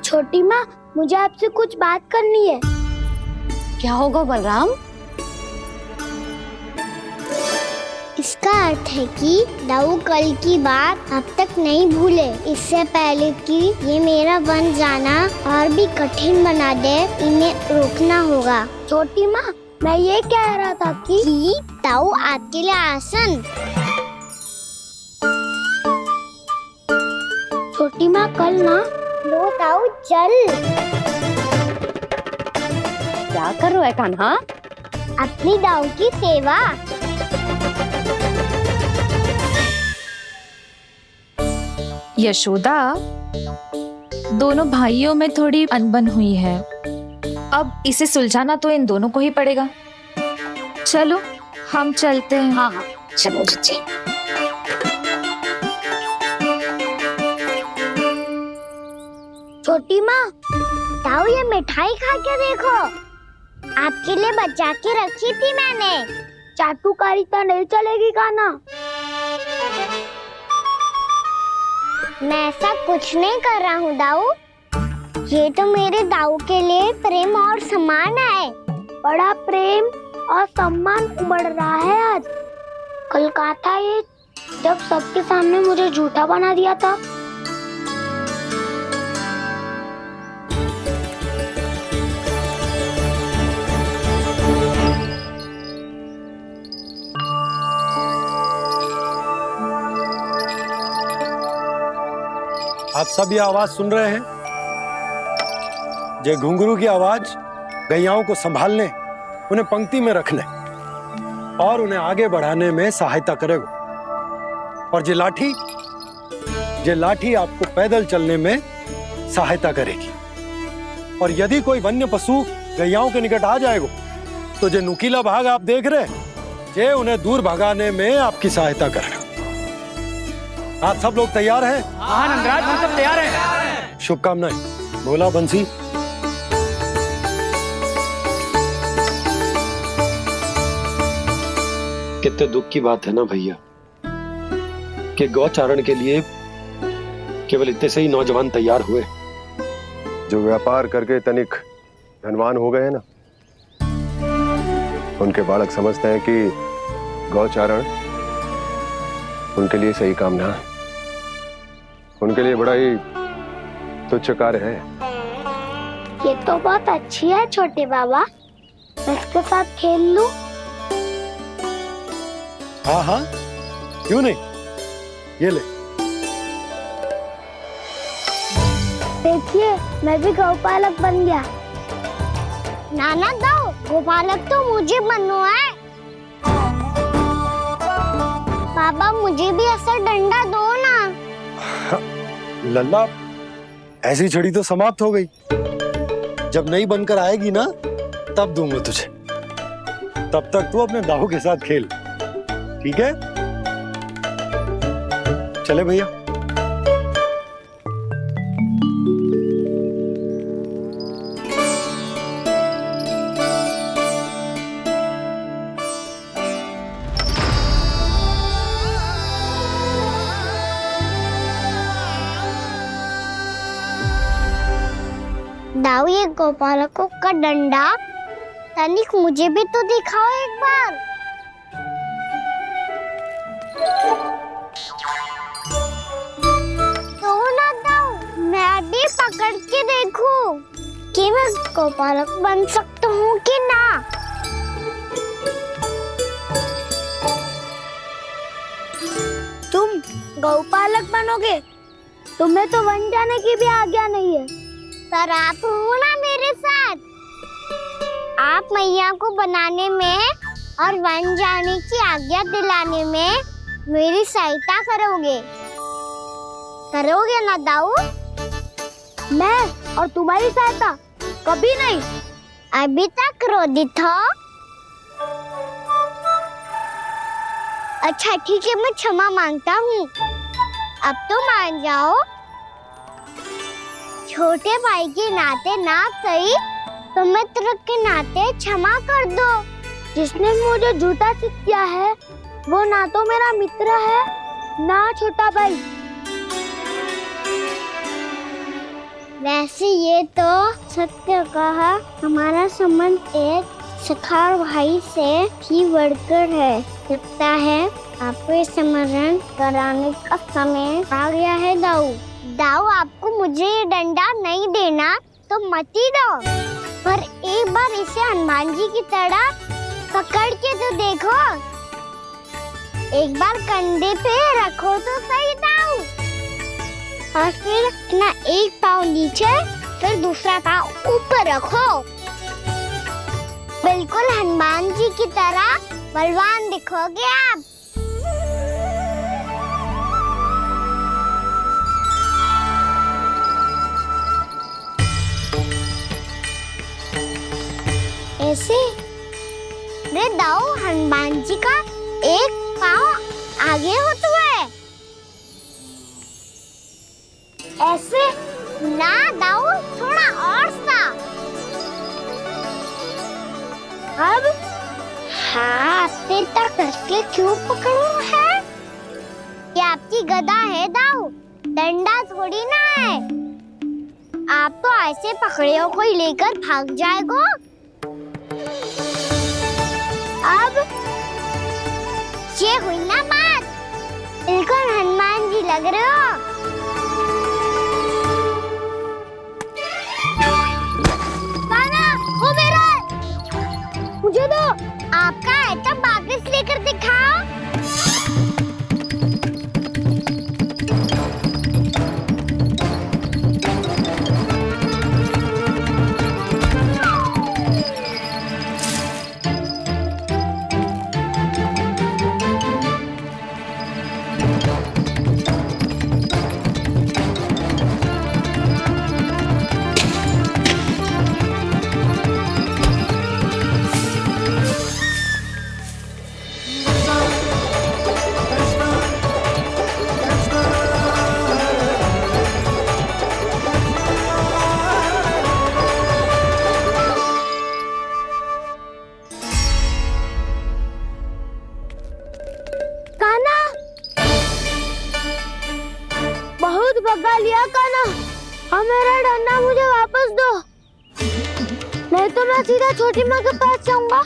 छोटी माँ, मुझे आपसे कुछ बात करनी है। क्या होगा बलराम? इसका अर्थ है कि दाऊ कल की बात अब तक नहीं भूले। इससे पहले कि ये मेरा वन जाना और भी कठिन बना दे, इन्हें रोकना होगा। छोटी माँ, मैं ये कह रहा था कि दाऊ आपके लिए आसन। छोटी माँ, कल ना लो दाऊ चल। क्या कर रहा है कान्हा? अपनी दाऊ की सेवा। यशोदा, दोनों भाइयों में थोड़ी अनबन हुई है। अब इसे सुलझाना तो इन दोनों को ही पड़ेगा। चलो हम चलते हैं। हाँ हाँ चलो जी। छोटी माँ, ताऊ ये मिठाई खा के देखो, आपके लिए बचा के रखी थी मैंने। चाटुकारिता नहीं चलेगी खाना। मैं ऐसा कुछ नहीं कर रहा हूँ दाऊ, ये तो मेरे दाऊ के लिए प्रेम और सम्मान है। बड़ा प्रेम और सम्मान उमड़ रहा है आज। कल कहा था ये जब सबके सामने मुझे झूठा बना दिया था। आप सब ये आवाज सुन रहे हैं? ये घुंघरू की आवाज गैयाओं को संभालने, उन्हें पंक्ति में रखने और उन्हें आगे बढ़ाने में सहायता करेगा। और ये लाठी आपको पैदल चलने में सहायता करेगी। और यदि कोई वन्य पशु गैयाओं के निकट आ जाएगा तो जो नुकीला भाग आप देख रहे हैं, ये उन्हें दूर भगाने में आपकी सहायता करेगा। आप सब लोग तैयार हैं? हाँ नंदराज, हम सब तैयार हैं। शुभकामनाएं। बोला बंसी। कितने दुख की बात है ना भैया कि गौचारण के लिए केवल इतने से ही नौजवान तैयार हुए। जो व्यापार करके तनिक धनवान हो गए ना, उनके बालक समझते हैं कि गौचारण उनके लिए सही काम ना है। उनके लिए बड़ा ही तुच्छ कार्य है। ये तो बहुत अच्छी है छोटे बाबा, मैं इसके साथ खेल लूं? हाँ हाँ, क्यों नहीं, ये ले। देखिए मैं भी गौपालक बन गया। नाना दो, गौपालक तो मुझे बनना है। बाबा मुझे भी ऐसा डंडा दो ना। लल्ला, ऐसी छड़ी तो समाप्त हो गई। जब नई बनकर आएगी ना तब दूंगा तुझे। तब तक तू अपने दाऊ के साथ खेल, ठीक है? चले भैया। दाऊ, ये गोपालकों का डंडा तनिक मुझे भी तो दिखाओ एक बार। तो ना दाऊ, मैं भी पकड़ के देखूं कि मैं गोपालक बन सकता हूँ कि ना। तुम गौपालक बनोगे? तुम्हें तो वन जाने की भी आज्ञा नहीं है। पर आप हो ना मेरे साथ, आप मैया को बनाने में और वन जाने की आज्ञा दिलाने में मेरी सहायता करोगे ना दाऊ? मैं और तुम्हारी सहायता कभी नहीं। अभी तक क्रोधित हो? अच्छा ठीक है, मैं क्षमा मांगता हूँ। अब तो मान जाओ। छोटे भाई के नाते ना सही तो मित्र के नाते क्षमा कर दो। जिसने मुझे झूठा सिद्ध किया है वो ना तो मेरा मित्र है ना छोटा भाई। वैसे ये तो सत्य कहा, हमारा संबंध एक सखा भाई से भी बढ़कर है। लगता है आपको स्मरण कराने का समय आ गया है दाऊ। दाऊ, आपको मुझे ये डंडा नहीं देना तो मत ही दो, पर एक बार इसे हनुमान जी की तरह पकड़ के तो देखो। एक बार कंधे पे रखो तो सही दाऊ, और फिर अपना एक पाँव नीचे फिर दूसरा पाँव ऊपर रखो। बिल्कुल हनुमान जी की तरह बलवान दिखोगे आप। जी का एक पाँव आगे होता है। ऐसे ना दाऊ, थोड़ा और सा। अब हाथ तक कसके क्यों पकड़ू है? ये आपकी गदा है दाऊ, डंडा थोड़ी ना है। आप तो ऐसे पकड़े हो कोई लेकर भाग जाएगा। अब ये हुई ना बात, बिल्कुल हनुमान जी लग रहे हो। कान्हा, वो मेरा है। मुझे दो। आपका है तो वापस लेकर दिखाओ। बहुत भगा लिया कान्हा, अब मेरा डंडा मुझे वापस दो, नहीं तो मैं सीधा छोटी माँ के पास जाऊंगा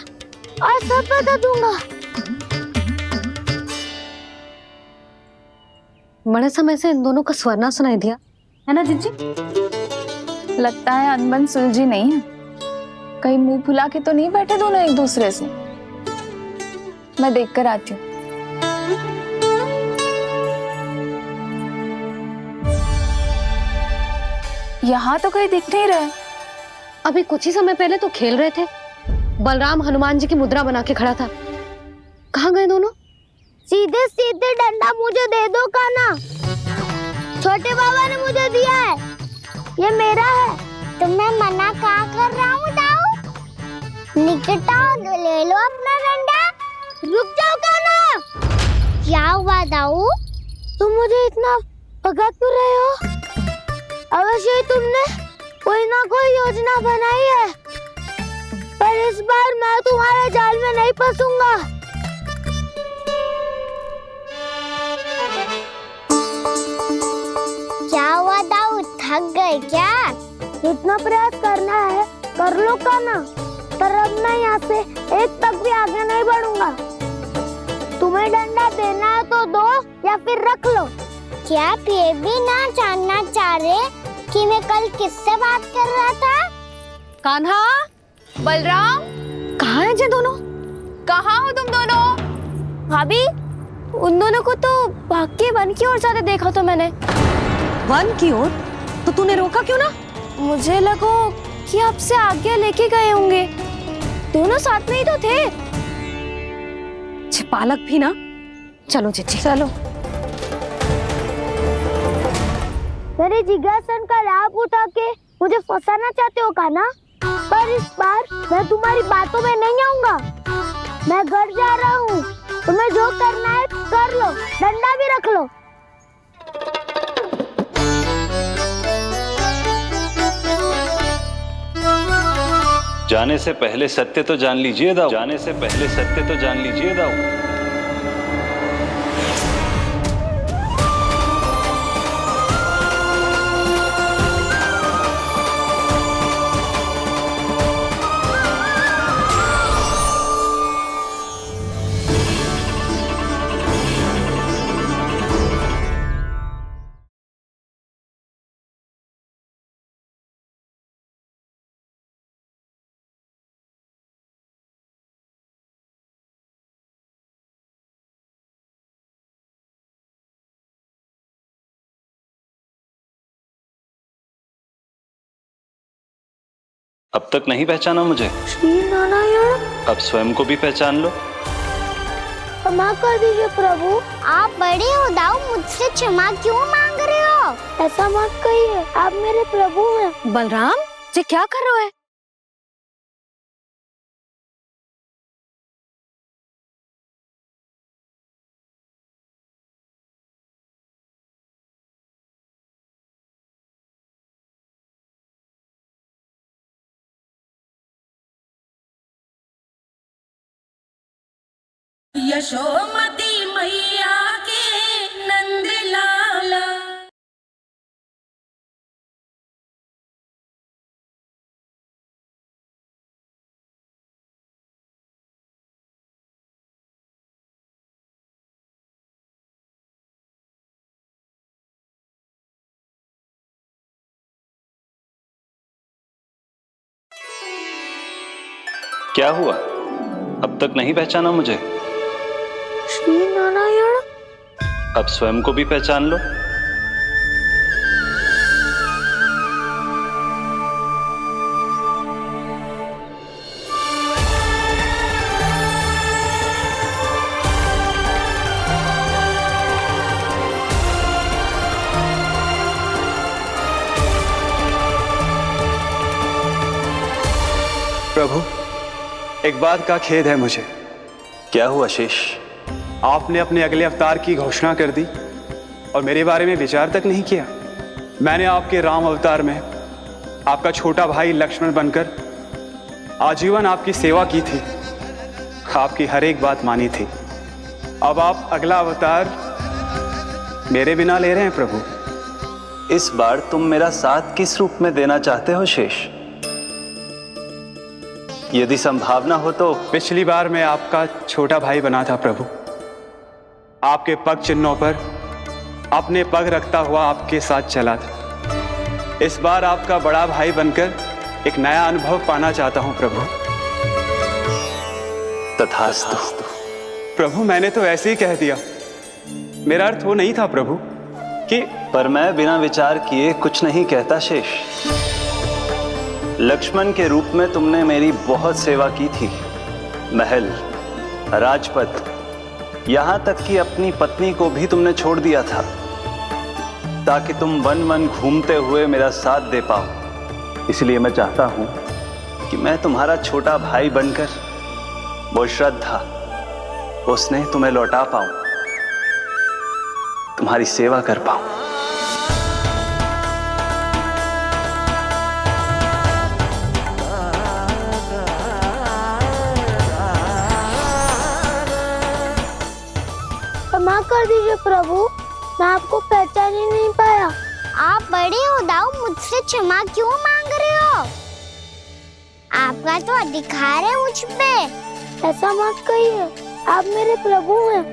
और सब बता दूंगा। बड़े समय से इन दोनों का स्वर ना सुनाई दिया, है ना जीजी? लगता है अनबन सुलझी नहीं है। कहीं मुंह फुला के तो नहीं बैठे दोनों एक दूसरे से। मैं देखकर आती हूँ। यहाँ तो कहीं दिख नहीं रहे। अभी कुछ ही समय पहले तो खेल रहे थे। बलराम हनुमान जी की मुद्रा बना के खड़ा था। कहाँ गए दोनों? सीधे सीधे डंडा मुझे दे दो कान्हा, छोटे बाबा ने मुझे दिया है, ये मेरा है। तो मैं मना कहाँ कर रहा हूँ दाऊ? निकट आओ, ले लो अपना डंडा। रुक जाओ कान्हा। क्या हुआ दाऊ? तुम मुझे इतना भगा क्यों रहे हो? अवश्य ही तुमने कोई ना कोई योजना बनाई है, पर इस बार मैं तुम्हारे जाल में नहीं फंसूंगा। क्या हुआ दाऊ, थक गए क्या? जितना प्रयास करना है कर लो कान्हा, पर अब मैं यहाँ से एक तक भी आगे नहीं बढ़ूंगा। तुम्हें डंडा देना है तो दो या फिर रख लो। क्या आप ये भी ना जानना चाह रहे कि मैं कल किससे बात कर रहा था? कान्हा, बलराम, कहाँ हैं ये दोनों? कहाँ हो तुम दोनों? भाभी, उन दोनों को तो भाग के वन की ओर जाते देखा तो मैंने। वन की ओर? तो तूने रोका क्यों ना? मुझे लगा कि आपसे आगे लेके गए होंगे, दोनों साथ में ही तो थे। पालक भी ना। चलो जीजी चलो। मेरे जिज्ञासन का लाभ उठा के मुझे फंसाना चाहते हो कान्हा, पर इस बार मैं तुम्हारी बातों में नहीं आऊंगा। मैं घर जा रहा हूँ, तुम्हें जो करना है कर लो, डंडा भी रख लो। जाने से पहले सत्य तो जान लीजिए दाऊ। जाने से पहले सत्य तो जान लीजिए दाऊ। अब तक नहीं पहचाना मुझे? श्री नारायण। अब स्वयं को भी पहचान लो। क्षमा कर दीजिए प्रभु। आप बड़े हो दाऊ, मुझसे क्षमा क्यों मांग रहे हो? ऐसा मत कहिए, आप मेरे प्रभु हैं। बलराम, ये क्या कर रहे हो? यशोमती मैया के नंद लाला। क्या हुआ, अब तक नहीं पहचाना मुझे? श्री नारायण। अब स्वयं को भी पहचान लो। प्रभु, एक बात का खेद है मुझे। क्या हुआ शेष? आपने अपने अगले अवतार की घोषणा कर दी और मेरे बारे में विचार तक नहीं किया। मैंने आपके राम अवतार में आपका छोटा भाई लक्ष्मण बनकर आजीवन आपकी सेवा की थी, आपकी हर एक बात मानी थी। अब आप अगला अवतार मेरे बिना ले रहे हैं प्रभु। इस बार तुम मेरा साथ किस रूप में देना चाहते हो शेष? यदि संभावना हो तो। पिछली बार मैं आपका छोटा भाई बना था प्रभु, आपके पग चिन्हों पर अपने पग रखता हुआ आपके साथ चला था। इस बार आपका बड़ा भाई बनकर एक नया अनुभव पाना चाहता हूं प्रभु। तथास्तु। प्रभु, मैंने तो ऐसे ही कह दिया, मेरा अर्थ वो नहीं था प्रभु कि। पर मैं बिना विचार किए कुछ नहीं कहता शेष। लक्ष्मण के रूप में तुमने मेरी बहुत सेवा की थी। महल, राजपथ, यहां तक कि अपनी पत्नी को भी तुमने छोड़ दिया था ताकि तुम वन वन घूमते हुए मेरा साथ दे पाओ। इसलिए मैं चाहता हूं कि मैं तुम्हारा छोटा भाई बनकर वो श्रद्धा, वो स्नेह तुम्हें लौटा पाऊं, तुम्हारी सेवा कर पाऊं। क्षमा कर दीजिए प्रभु, मैं आपको पहचान ही नहीं पाया। आप बड़े हो दाऊ, मुझसे क्षमा क्यों मांग रहे हो? आपका तो अधिकार है मुझ पे। ऐसा मत कहिए, आप मेरे प्रभु हैं।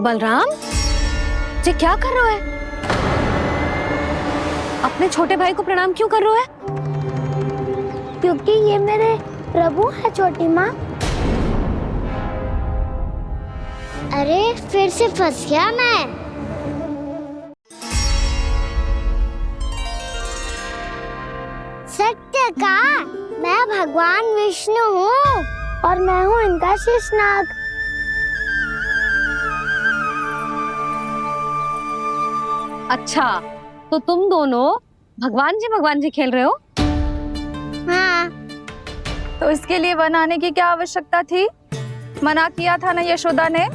बलराम जी, क्या कर रहे हो? अपने छोटे भाई को प्रणाम क्यों कर रहे हो? क्योंकि ये मेरे प्रभु है छोटी माँ। अरे फिर से फंस गया मैं। सत्य का, मैं भगवान विष्णु हूँ और मैं हूँ इनका शेषनाग। अच्छा, तो तुम दोनों भगवान जी खेल रहे हो? हाँ। तो इसके लिए वन आने की क्या आवश्यकता थी? मना किया था ना यशोदा ने?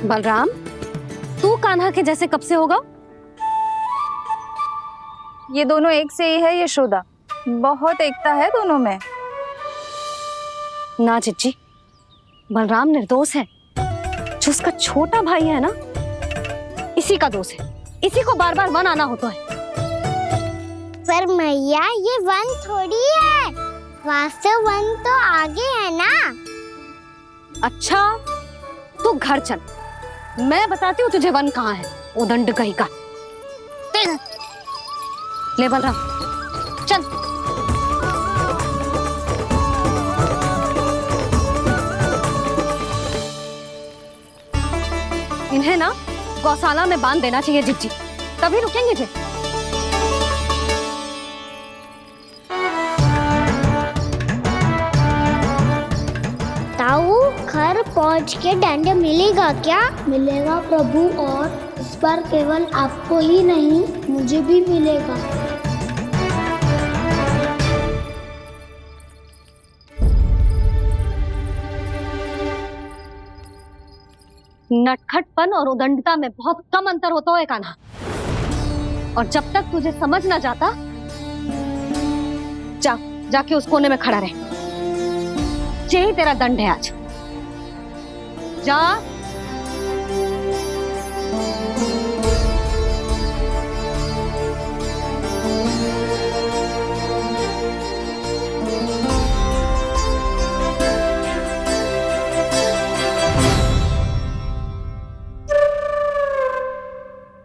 बलराम, तू कान्हा के जैसे कब से होगा? ये दोनों एक से ही है यशोदा, बहुत एकता है दोनों में। ना चिच्ची, बलराम निर्दोष है। जो उसका छोटा भाई है ना, इसी का दोष है। इसी को बार बार वन आना होता है। पर मैया, ये वन थोड़ी है, वास्तव वन तो आगे है ना। अच्छा, तू घर चल, मैं बताती हूँ तुझे वन कहाँ है। उदंड कहीं का। ले बलराम, चल। इन्हें ना गौशाला में बांध देना चाहिए जिज्जी, तभी रुकेंगे जे। ताऊ, घर पहुंच के दंड मिलेगा क्या? मिलेगा प्रभु, और इस बार केवल आपको ही नहीं, मुझे भी मिलेगा। नटखटपन और उदंडता में बहुत कम अंतर होता है कान्हा। और जब तक तुझे समझ ना जाता, जाके उस कोने में खड़ा रहे। यही तेरा दंड है आज। जा।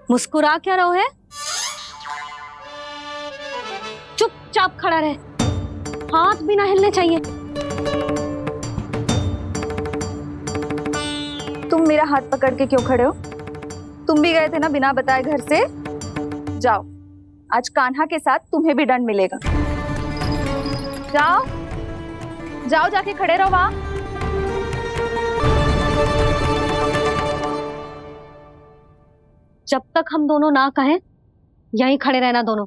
मुस्कुरा क्या रहो है? चुपचाप खड़ा रहे, हाथ भी ना हिलने चाहिए। तुम मेरा हाथ पकड़ के क्यों खड़े हो? तुम भी गए थे ना बिना बताए घर से। जाओ, आज कान्हा के साथ तुम्हें भी दंड मिलेगा। जाओ जाओ, जाके खड़े रहो वहां। जब तक हम दोनों ना कहें, यहीं खड़े रहना दोनों।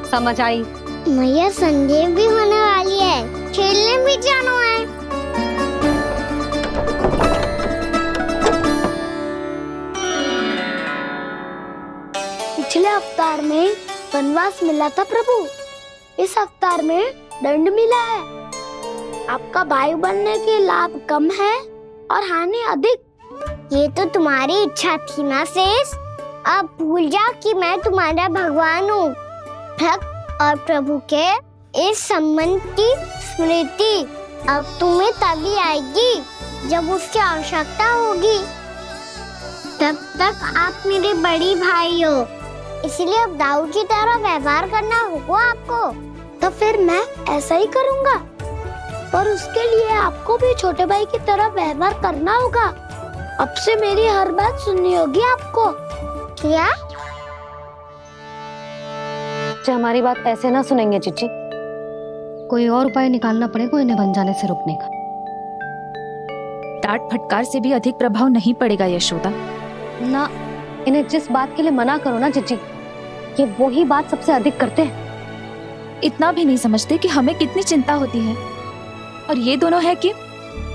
समझ आई? मैया संडे भी होने वाली है, खेलने भी जाना है। पिछले अवतार में वनवास मिला था प्रभु, इस अवतार में दंड मिला है। आपका भाई बनने के लाभ कम है और हानि अधिक। ये तो तुम्हारी इच्छा थी ना शेष। अब भूल जा कि मैं तुम्हारा भगवान हूँ। भक्त और प्रभु के इस संबंध की स्मृति अब तुम्हें तभी आएगी जब उसकी आवश्यकता होगी। तब तक आप मेरे बड़ी भाई हो, इसलिए अब दाऊ की तरह व्यवहार करना होगा आपको। तो फिर मैं ऐसा ही करूँगा, पर उसके लिए आपको भी छोटे भाई की तरह व्यवहार करना होगा। अब से मेरी हर बात सुननी होगी आपको। क्या? जो हमारी बात ऐसे ना सुनेंगे चिच्ची, कोई और उपाय निकालना पड़ेगा इन्हें बन जाने से रुकने का। डांट फटकार से भी अधिक प्रभाव नहीं पड़ेगा यशोदा। ना, इन्हें जिस बात के लिए मना करो ना चिच्ची, ये वही बात सबसे अधिक करते हैं। इतना भी नहीं समझते कि हमें कितनी चिंता होती है, और ये दोनों है कि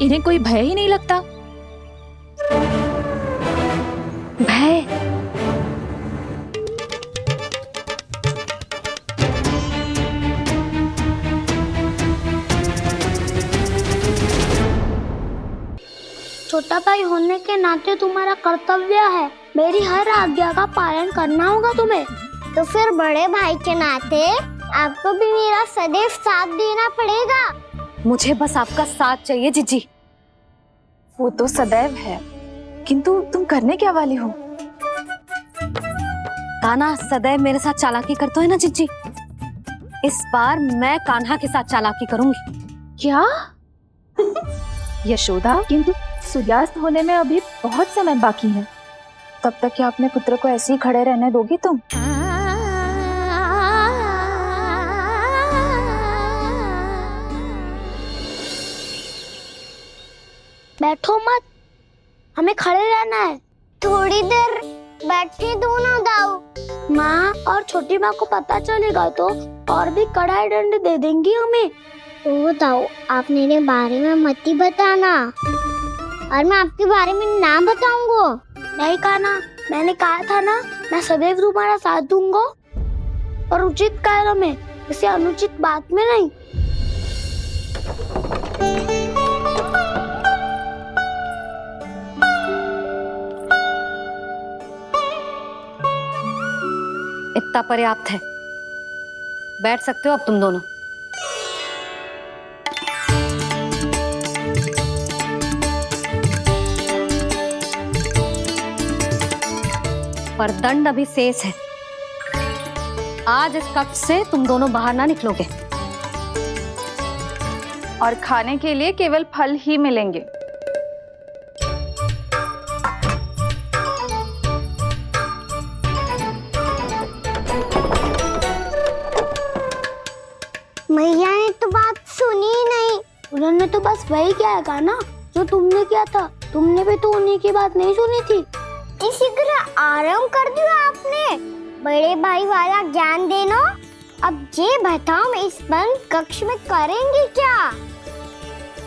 इन्हें कोई भय ही नहीं लगता। भय? छोटा भाई होने के नाते तुम्हारा कर्तव्य है, मेरी हर आज्ञा का पालन करना होगा तुम्हें। तो फिर बड़े भाई के नाते आपको भी मेरा सदैव साथ देना पड़ेगा। मुझे बस आपका साथ चाहिए जीजी। वो तो सदैव है, किंतु तुम करने क्या वाली हो? कान्हा सदैव मेरे साथ चालाकी करते है ना जीजी। इस बार मैं कान्हा के साथ चालाकी करूंगी। क्या? यशोदा, किंतु सूर्यास्त होने में अभी बहुत समय बाकी है। तब तक क्या अपने पुत्र को ऐसे ही खड़े रहने दोगी तुम? बैठो मत, हमें खड़े रहना है। थोड़ी देर बैठे दोनों दाऊ। माँ और छोटी माँ को पता चलेगा तो और भी कड़ा दंड दे देंगी हमें। ओ दाऊ, आप मेरे बारे में मत ही बताना, और मैं आपके बारे में ना बताऊंगा। नहीं कान्हा, मैंने कहा था ना, मैं सदैव तुम्हारा साथ दूंगा, और उचित कार्य में, किसी अनुचित बात में नहीं। इतना पर्याप्त है, बैठ सकते हो अब तुम दोनों। पर दंड अभी शेष है। आज इस कक्ष से तुम दोनों बाहर ना निकलोगे, और खाने के लिए केवल फल ही मिलेंगे। मैया ने तो बात सुनी ही नहीं। उन्होंने तो बस वही किया ना जो तुमने किया था। तुमने भी तो उन्हीं की बात नहीं सुनी थी। इसी तरह आराम कर दिया आपने। बड़े भाई वाला ज्ञान देना। अब ये बताओ, मैं इस बंद कक्ष में करेंगे क्या?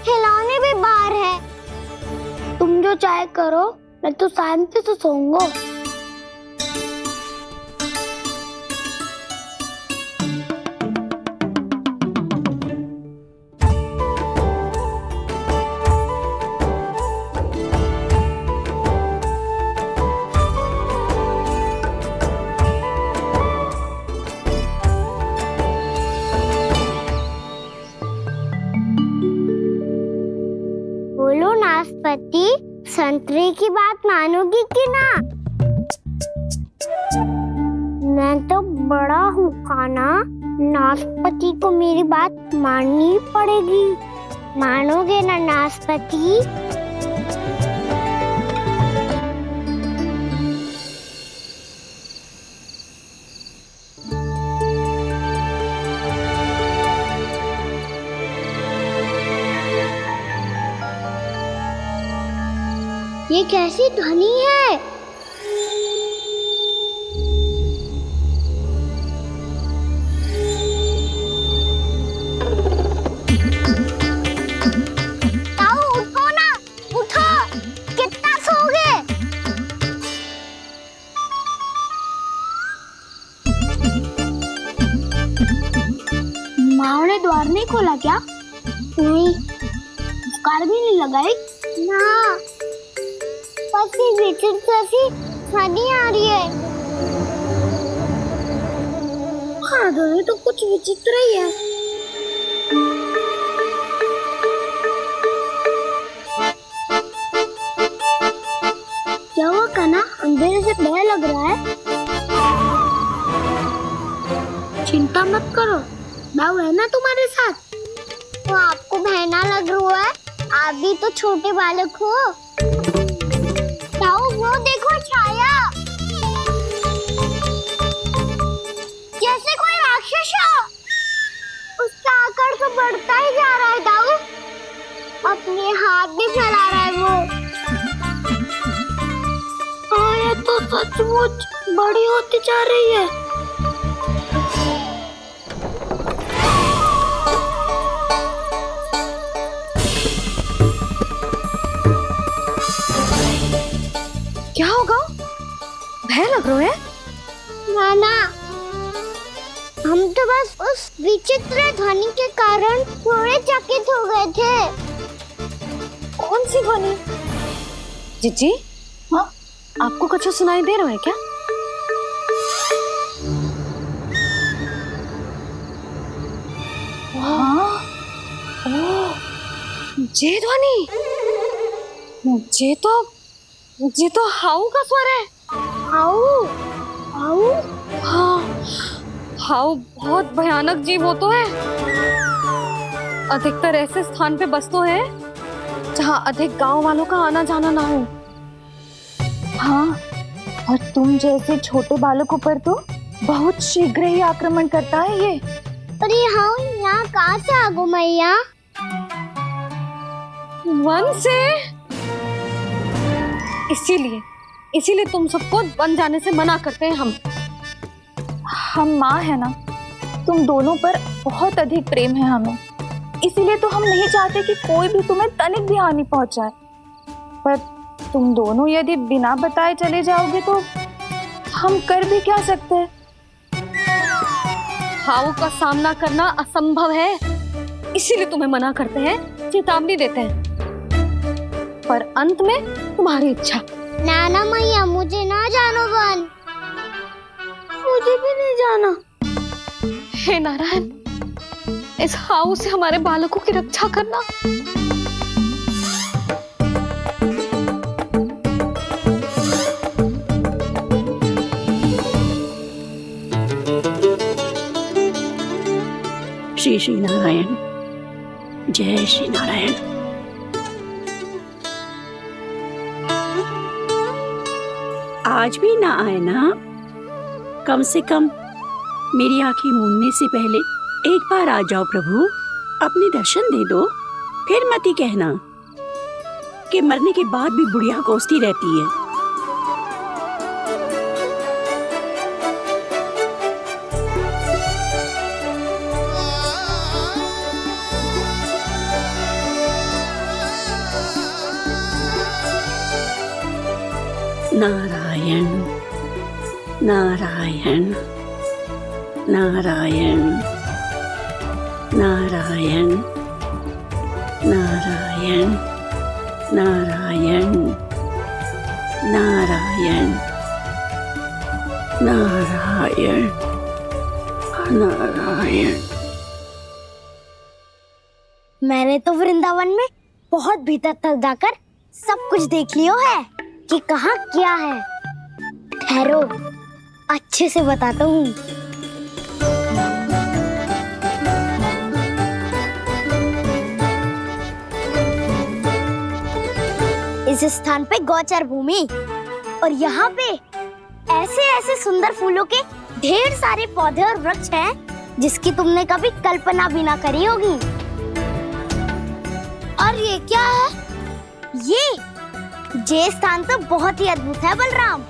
खिलौने भी बाहर है। तुम जो चाहे करो, मैं तो शांति से सोऊंगा। नाशपाती संतरे की बात मानोगी कि ना? मैं तो बड़ा हूँ कान्हा, नाशपाती को मेरी बात माननी पड़ेगी। मानोगे ना नाशपाती? ये कैसी ध्वनि है? ताऊ उठो ना, उठो, कितना सोओगे? माँ ने द्वार नहीं खोला क्या? नहीं। कार भी नहीं लगाई? ना, बस ये विचित्र सी ध्वनि आ रही है। हाँ, ध्वनि तो कुछ विचित्र ही है। क्या हुआ कान्हा, अंधेरे से डर लग रहा है? चिंता मत करो, दाऊ है ना तुम्हारे साथ। तो आपको बहना लग रहा है? आप भी तो छोटे बालक हो। ताऊ वो देखो छाया, जैसे कोई राक्षस हो। उसका आकार तो बढ़ता ही जा रहा है ताऊ, अपने हाथ भी फैला रहा है वो। हाँ, ये तो सचमुच बड़ी होती जा रही है। क्या होगा? भय लग रहा है? नाना, हम तो बस उस विचित्र ध्वनि के कारण थोड़े चकित हो गए थे। कौन सी ध्वनि? जीजी, हाँ, आपको कुछ सुनाई दे रहा है क्या? हाँ, ओह, ये ध्वनि, ये तो हाउ का स्वर है। हाउ? हाउ? हाँ, हाउ बहुत भयानक जीव हो तो है। अधिकतर ऐसे स्थान पे बसते हैं जहाँ अधिक गांव वालों का आना जाना ना हो। हाँ, और तुम जैसे छोटे बालकों पर तो बहुत शीघ्र ही आक्रमण करता है ये। पर ये हाउ यहाँ कहाँ से आ गो मैया? वन से। इसीलिए तुम सबको वन जाने से मना करते हैं हम माँ है ना, तुम दोनों पर बहुत अधिक प्रेम है हमें, इसीलिए तो हम नहीं चाहते कि कोई भी तुम्हें तनिक भी हानि पहुंचाए। पर तुम दोनों यदि बिना बताए चले जाओगे तो हम कर भी क्या सकते हैं? हाउ का सामना करना असंभव है, इसीलिए तुम्हें मना करते हैं, चेतावनी देते हैं। पर अंत में तुम्हारी इच्छा। नाना मैया, मुझे ना जानो वन। मुझे भी नहीं जाना। हे नारायण, इस हाउ से हमारे बालकों की रक्षा करना। श्री श्री नारायण, जय श्री नारायण। आज भी ना आए ना? कम से कम मेरी आंखें मूंदने से पहले एक बार आ जाओ प्रभु, अपने दर्शन दे दो। फिर मत ही कहना कि मरने के बाद भी बुढ़िया कोसती रहती है। नारायण नारायण नारायण नारायण नारायण नारायण नारायण नारायण नारायण। मैंने तो वृंदावन में बहुत भीतर तक जाकर सब कुछ देख लियो है कि कहाँ क्या है। ठहरो, अच्छे से बताता हूँ। इस स्थान पे गोचर भूमि और यहाँ पे ऐसे ऐसे सुंदर फूलों के ढेर सारे पौधे और वृक्ष हैं जिसकी तुमने कभी कल्पना भी ना करी होगी। और ये क्या है? ये स्थान तो बहुत ही अद्भुत है बलराम,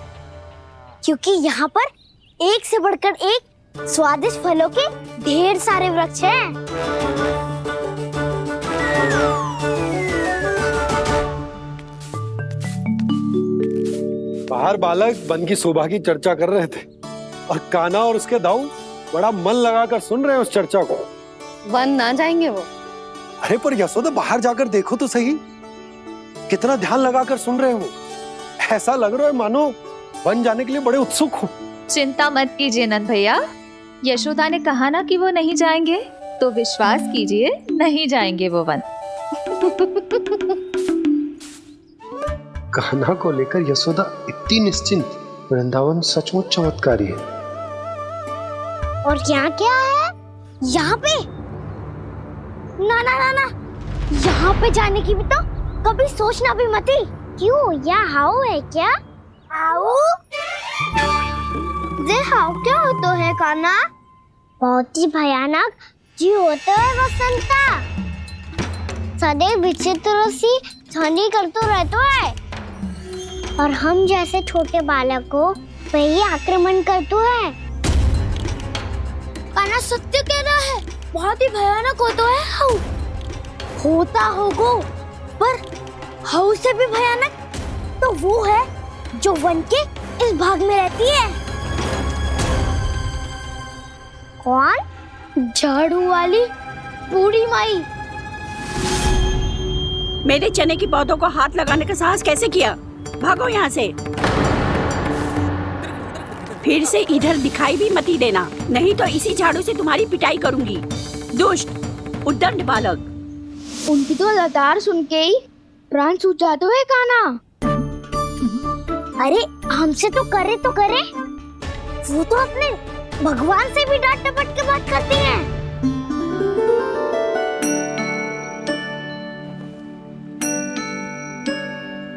क्योंकि यहाँ पर एक से बढ़कर एक स्वादिष्ट फलों के ढेर सारे वृक्ष हैं। बाहर बालक वन की शोभा की चर्चा कर रहे थे और कान्हा और उसके दाऊ बड़ा मन लगाकर सुन रहे हैं उस चर्चा को। वन ना जाएंगे वो? अरे पर यशोदा, बाहर जाकर देखो तो सही, कितना ध्यान लगाकर सुन रहे हो। ऐसा लग रहा है मानो वन जाने के लिए बड़े उत्सुक हो। चिंता मत कीजिए नंद भैया, यशोदा ने कहा ना कि वो नहीं जाएंगे, तो विश्वास कीजिए नहीं जाएंगे वो वन। कान्हा को लेकर यशोदा इतनी निश्चिंत, वृंदावन सचमुच चमत्कारी है। और यहाँ क्या है? यहाँ पे ना ना ना ना, यहाँ पे जाने की भी तो कभी सोचना भी मत ही। क्यों, यहाँ हाउ है क्या? हाउ? ये हाउ क्या होता है कान्हा? बहुत ही भयानक जी होता है वसंता। सदैव विचित्र सी ध्वनि करते रहता है और हम जैसे छोटे बालक को वही आक्रमण करते हैं। कान्हा सत्य कह रहा है, बहुत ही भयानक होता है हाउ। होता होगा, पर हाउ से भी भयानक तो वो है जो वन के इस भाग में रहती है। कौन? झाड़ू वाली बूढ़ी माई। मेरे चने की पौधों को हाथ लगाने का साहस कैसे किया? भागो यहाँ से। फिर से इधर दिखाई भी मत ही देना, नहीं तो इसी झाड़ू से तुम्हारी पिटाई करूंगी। दुष्ट, उद्दंड बालक। उनकी तो लतार सुन के ही प्राण सूझ जाते हैं कान्हा। अरे हमसे तो करे, वो तो अपने भगवान से भी डांट डपट के बात करती हैं।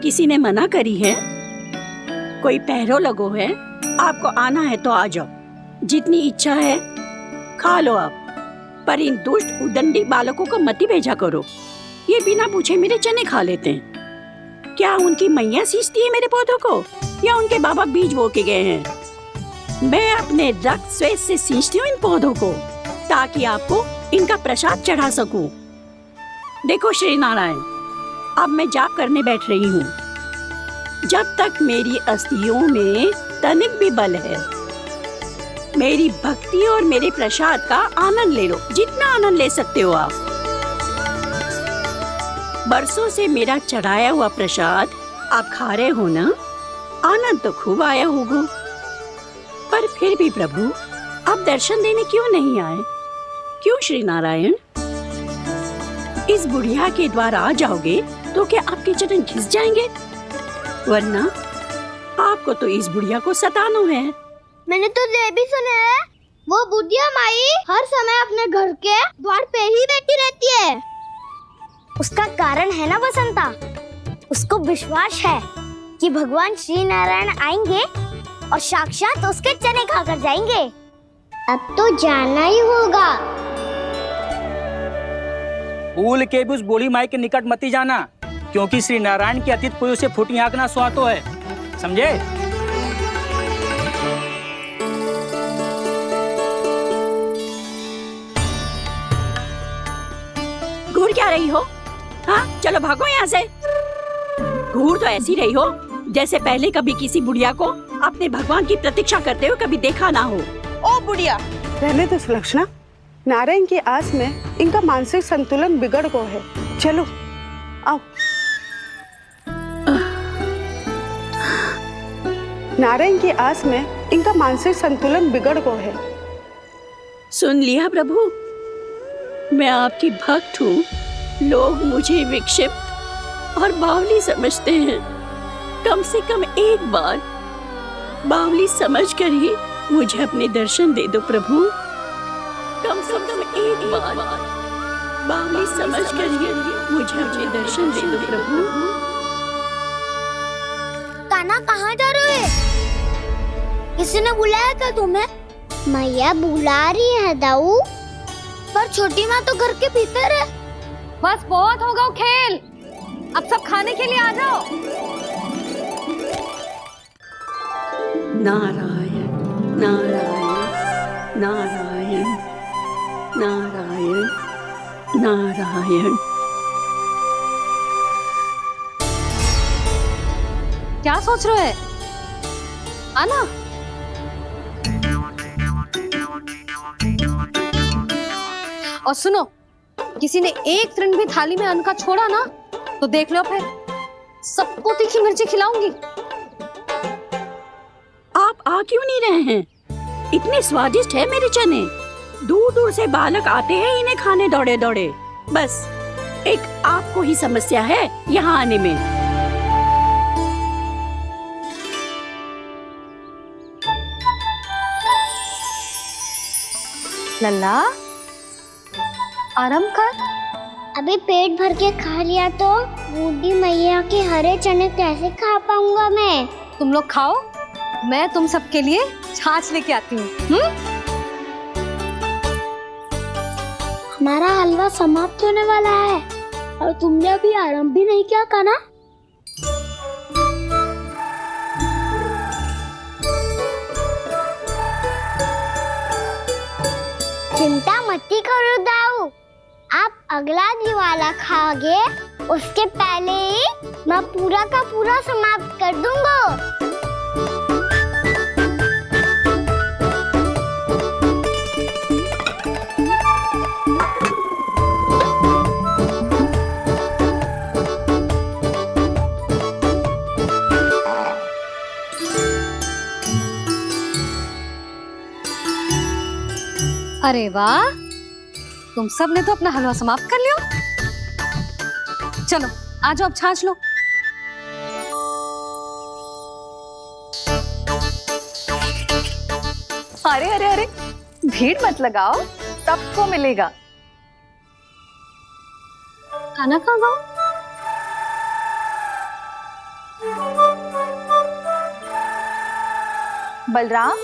किसी ने मना करी है? कोई पहरो लगो है? आपको आना है तो आ जाओ, जितनी इच्छा है खा लो आप, पर इन दुष्ट उदंडी बालकों को मत ही भेजा करो। ये बिना पूछे मेरे चने खा लेते हैं। क्या उनकी मैया सींचती है मेरे पौधों को, या उनके बाबा बीज बो के गए हैं? मैं अपने रक्त स्वेद से सींचती हूँ इन पौधों को, ताकि आपको इनका प्रसाद चढ़ा सकूं। देखो श्री नारायण, अब मैं जाप करने बैठ रही हूँ। जब तक मेरी अस्थियों में तनिक भी बल है, मेरी भक्ति और मेरे प्रसाद का आनंद ले लो, जितना आनंद ले सकते हो आप। बरसों से मेरा चढ़ाया हुआ प्रसाद आप खा रहे हो ना, आनंद तो खूब आया होगा। पर फिर भी प्रभु, आप दर्शन देने क्यों नहीं आए? क्यों श्री नारायण? इस बुढ़िया के द्वार आ जाओगे तो क्या आपके चरण घिस जाएंगे? वरना आपको तो इस बुढ़िया को सताना है। मैंने तो ये भी सुना है, वो बुढ़िया माई हर समय अपने घर के द्वार पे ही बैठी रहती है। उसका कारण है ना बसंता, उसको विश्वास है कि भगवान श्री नारायण आएंगे और साक्षात उसके चने खाकर जाएंगे। अब तो जाना ही होगा। भूल के भी उस बूढ़ी माई के निकट मत ही जाना, क्योंकि श्री नारायण के अतीत कोई उसे फूटी आंकना स्वातो है, समझे? घूर क्या रही हो? हाँ, चलो भागो यहाँ से। घूर तो ऐसी रही हो जैसे पहले कभी किसी बुढ़िया को अपने भगवान की प्रतीक्षा करते हुए कभी देखा ना हो। ओ बुढ़िया, रहने दो सुलक्षणा, नारायण की आस में इनका मानसिक संतुलन बिगड़ गया है। चलो आओ। नारायण की आस में इनका मानसिक संतुलन बिगड़ गया है। सुन लिया प्रभु, मैं आपकी भक्त हूँ। लोग मुझे विक्षिप्त और बावली समझते हैं। कम से कम एक बार बावली समझकर ही मुझे अपने दर्शन दे दो प्रभु। कम से कम एक बार बावली समझकर ही मुझे अपने दर्शन दे दो प्रभु। कान्हा कहाँ जा रहे हो? किसी ने बुलाया क्या तुम्हें? मैया बुला रही है दाऊ। पर छोटी माँ तो घर के भीतर है। बस बहुत होगा खेल, अब सब खाने के लिए आ जाओ। नारायण नारायण नारायण नारायण नारायण। क्या सोच रहे हो? आना। और सुनो, किसी ने एक तृण भी थाली में अन्न का छोड़ा ना तो देख लो, फिर सबको तीखी मिर्ची खिलाऊंगी। आप आ क्यों नहीं रहे हैं? इतने स्वादिष्ट है मेरे चने। दूर दूर से बालक आते हैं इन्हें खाने दौड़े दौड़े। बस एक आपको ही समस्या है यहाँ आने में। लल्ला, आराम कर। अभी पेट भर के खा लिया तो बूढ़ी मैया के हरे चने कैसे खा पाऊंगा मैं? तुम लोग खाओ, मैं तुम सबके लिए छाछ लेके आती हूँ। हमारा हलवा समाप्त होने वाला है और तुमने अभी आराम भी नहीं किया कान्हा। चिंता मत करो दाऊ, आप अगला दिवाला खाओगे उसके पहले ही मैं पूरा का पूरा समाप्त कर दूंगा। अरे वाह, तुम सब ने तो अपना हलवा समाप्त कर लिया। चलो आ जाओ, अब छाछ लो। अरे अरे अरे, भीड़ मत लगाओ, सबको मिलेगा। खाना खा गो। बलराम,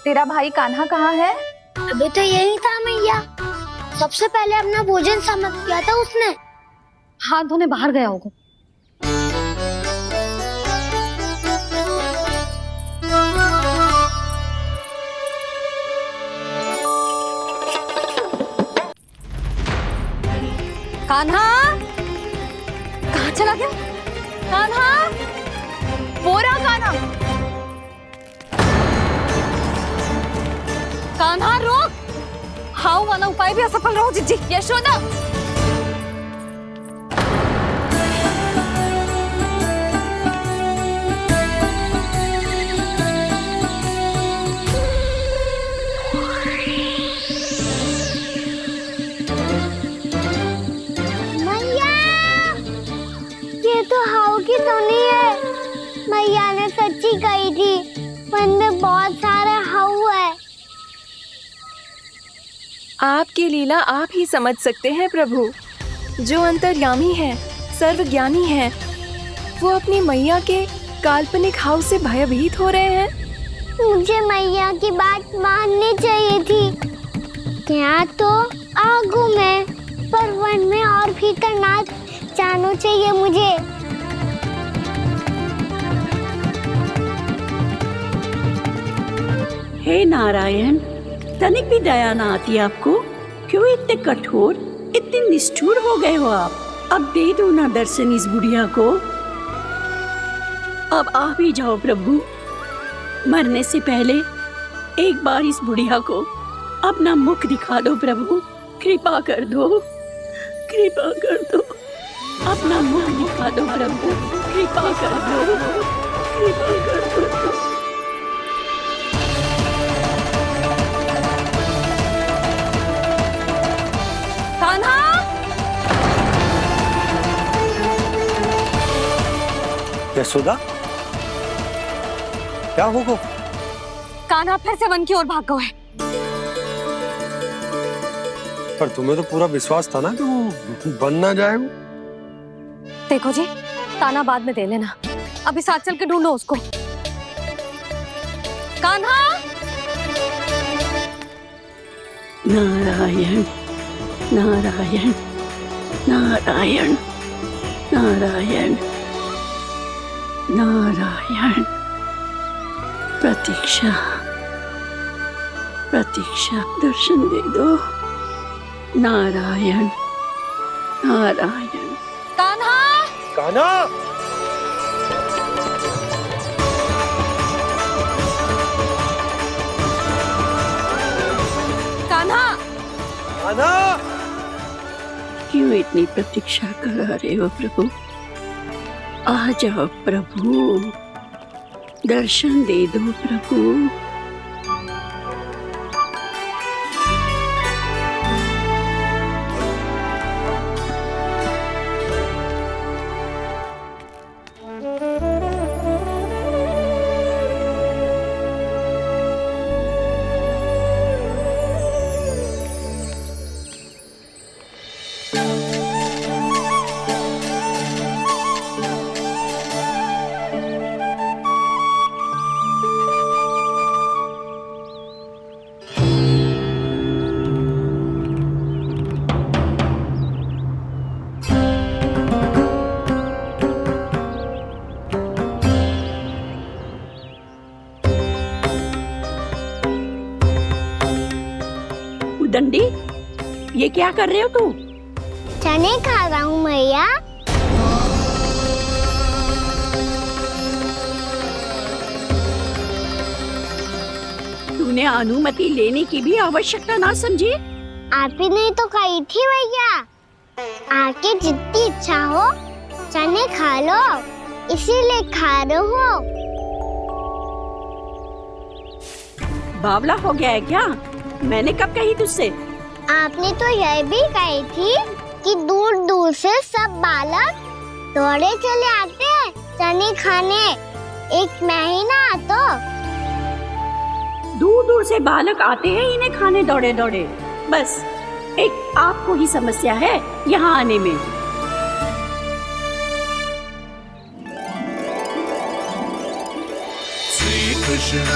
तेरा भाई कान्हा कहाँ है? अभी तो यही था मैया। सबसे पहले अपना भोजन समाप्त किया था उसने। हाथ धोने बाहर गया होगा। कान्हा कहाँ चला गया? कान्हा, बोरा कान्हा, कान्हा रोक। हाउ वाला उपाय भी असफल रहो जिज्जी। यशोदा, मैया, ये तो हाउ की धुनी है। मैया ने सच्ची कही थी, मन में बहुत सारे हाउ है। आपकी लीला आप ही समझ सकते हैं प्रभु। जो अंतर्यामी है, सर्वज्ञानी है, वो अपनी मैया के काल्पनिक हाव से भयभीत हो रहे हैं। मुझे मैया की बात माननी चाहिए थी। यहाँ तो आगू में, पर वन में और भीतर ना जाना चाहिए मुझे। हे नारायण, तनिक भी दया ना आती आपको? क्यों इतने कठोर, इतने निष्ठुर हो गए हो आप? अब दे दो ना दर्शन इस बुढ़िया को। अब आ भी जाओ प्रभु। मरने से पहले एक बार इस बुढ़िया को अपना मुख दिखा दो प्रभु। कृपा कर दो, कृपा कर दो। अपना मुख दिखा दो प्रभु, कृपा कर दो, कृपा कर दो। कान्हा, यशोदा, क्या होगा? कान्हा फिर से वन की ओर भाग गया है। पर तुम्हें तो पूरा विश्वास था ना कि वो बन ना जाए। देखो जी, ताना बाद में दे लेना, अभी साथ चल के ढूंढो उसको। कान्हा! नारायण नारायण नारायण नारायण नारायण। प्रतीक्षा प्रतीक्षा, दर्शन दे दो। नारायण नारायण। कान्हा! कान्हा! कान्हा! कान्हा! क्यों इतनी प्रतीक्षा करा रहे हो प्रभु? आ जाओ प्रभु, दर्शन दे दो प्रभु। दंडी, ये क्या कर रहे हो तू? चने खा रहा हूँ मैया। तूने अनुमति लेने की भी आवश्यकता ना समझी? आप ही नहीं तो कही थी मैया, आके जितनी इच्छा हो चने खा लो, इसीलिए खा रहे हो। बावला हो गया है क्या? मैंने कब कही तुझसे? आपने तो यह भी कही थी कि दूर दूर से सब बालक दौड़े चले आते हैं चने खाने, एक महीना तो दूर दूर से बालक आते हैं इन्हें खाने दौड़े दौड़े। बस एक आपको ही समस्या है यहाँ आने में। श्री कृष्ण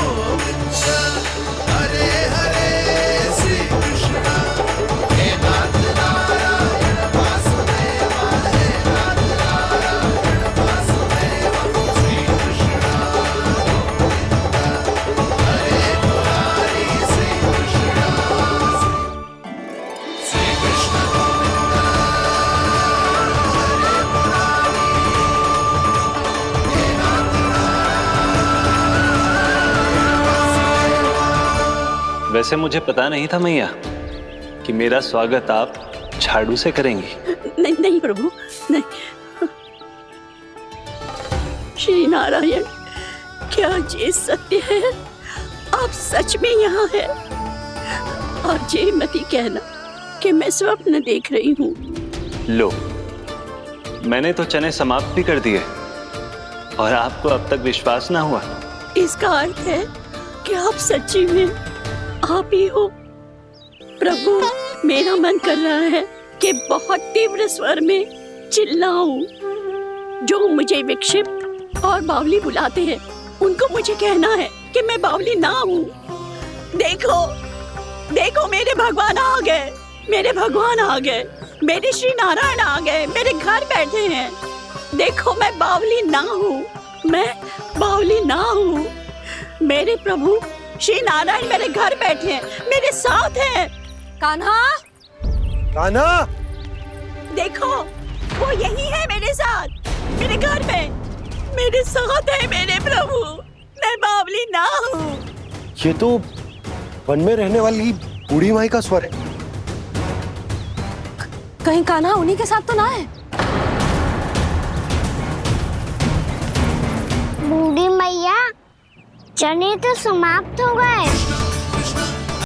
गोविंद हरे हरे, श्री कृष्ण हे नाथ नारायण वासुदेवा, हे नाथ नारायण वासुदेवा। श्री कृष्ण गोविंद हरे मुरारी, श्री कृष्ण गोविंद हरे मुरारी, हे नाथ वैसे मुझे पता नहीं था मैया कि मेरा स्वागत आप झाड़ू से करेंगी। नहीं नहीं प्रभु, नहीं। श्री नारायण, क्या ये सत्य है? आप सच में यहाँ हैं? और ये मत ही कहना कि मैं स्वप्न देख रही हूँ। लो, मैंने तो चने समाप्त भी कर दिए और आपको अब तक विश्वास ना हुआ। इसका अर्थ है कि आप सच्ची में आप ही हो। प्रभु, मेरा मन कर रहा है कि बहुत तीव्र स्वर में चिल्लाऊं। जो मुझे विक्षिप्त और बावली बुलाते हैं उनको मुझे कहना है कि मैं बावली ना हूँ। देखो देखो, मेरे भगवान आ गए, मेरे भगवान आ गए, मेरे श्री नारायण आ गए, मेरे घर बैठे हैं। देखो, मैं बावली ना हूँ, मैं बावली ना हूँ। मेरे प्रभु श्री नारायण मेरे घर बैठे हैं, मेरे साथ हैं। कान्हा! कान्हा! देखो, वो यही है मेरे साथ, मेरे घर में, मेरे साथ है मेरे प्रभु। मैं बावली ना हूँ। ये तो वन में रहने वाली बूढ़ी माई का स्वर है। कहीं कान्हा उन्हीं के साथ तो ना है? बूढ़ी मैया, चने तो समाप्त हो गए।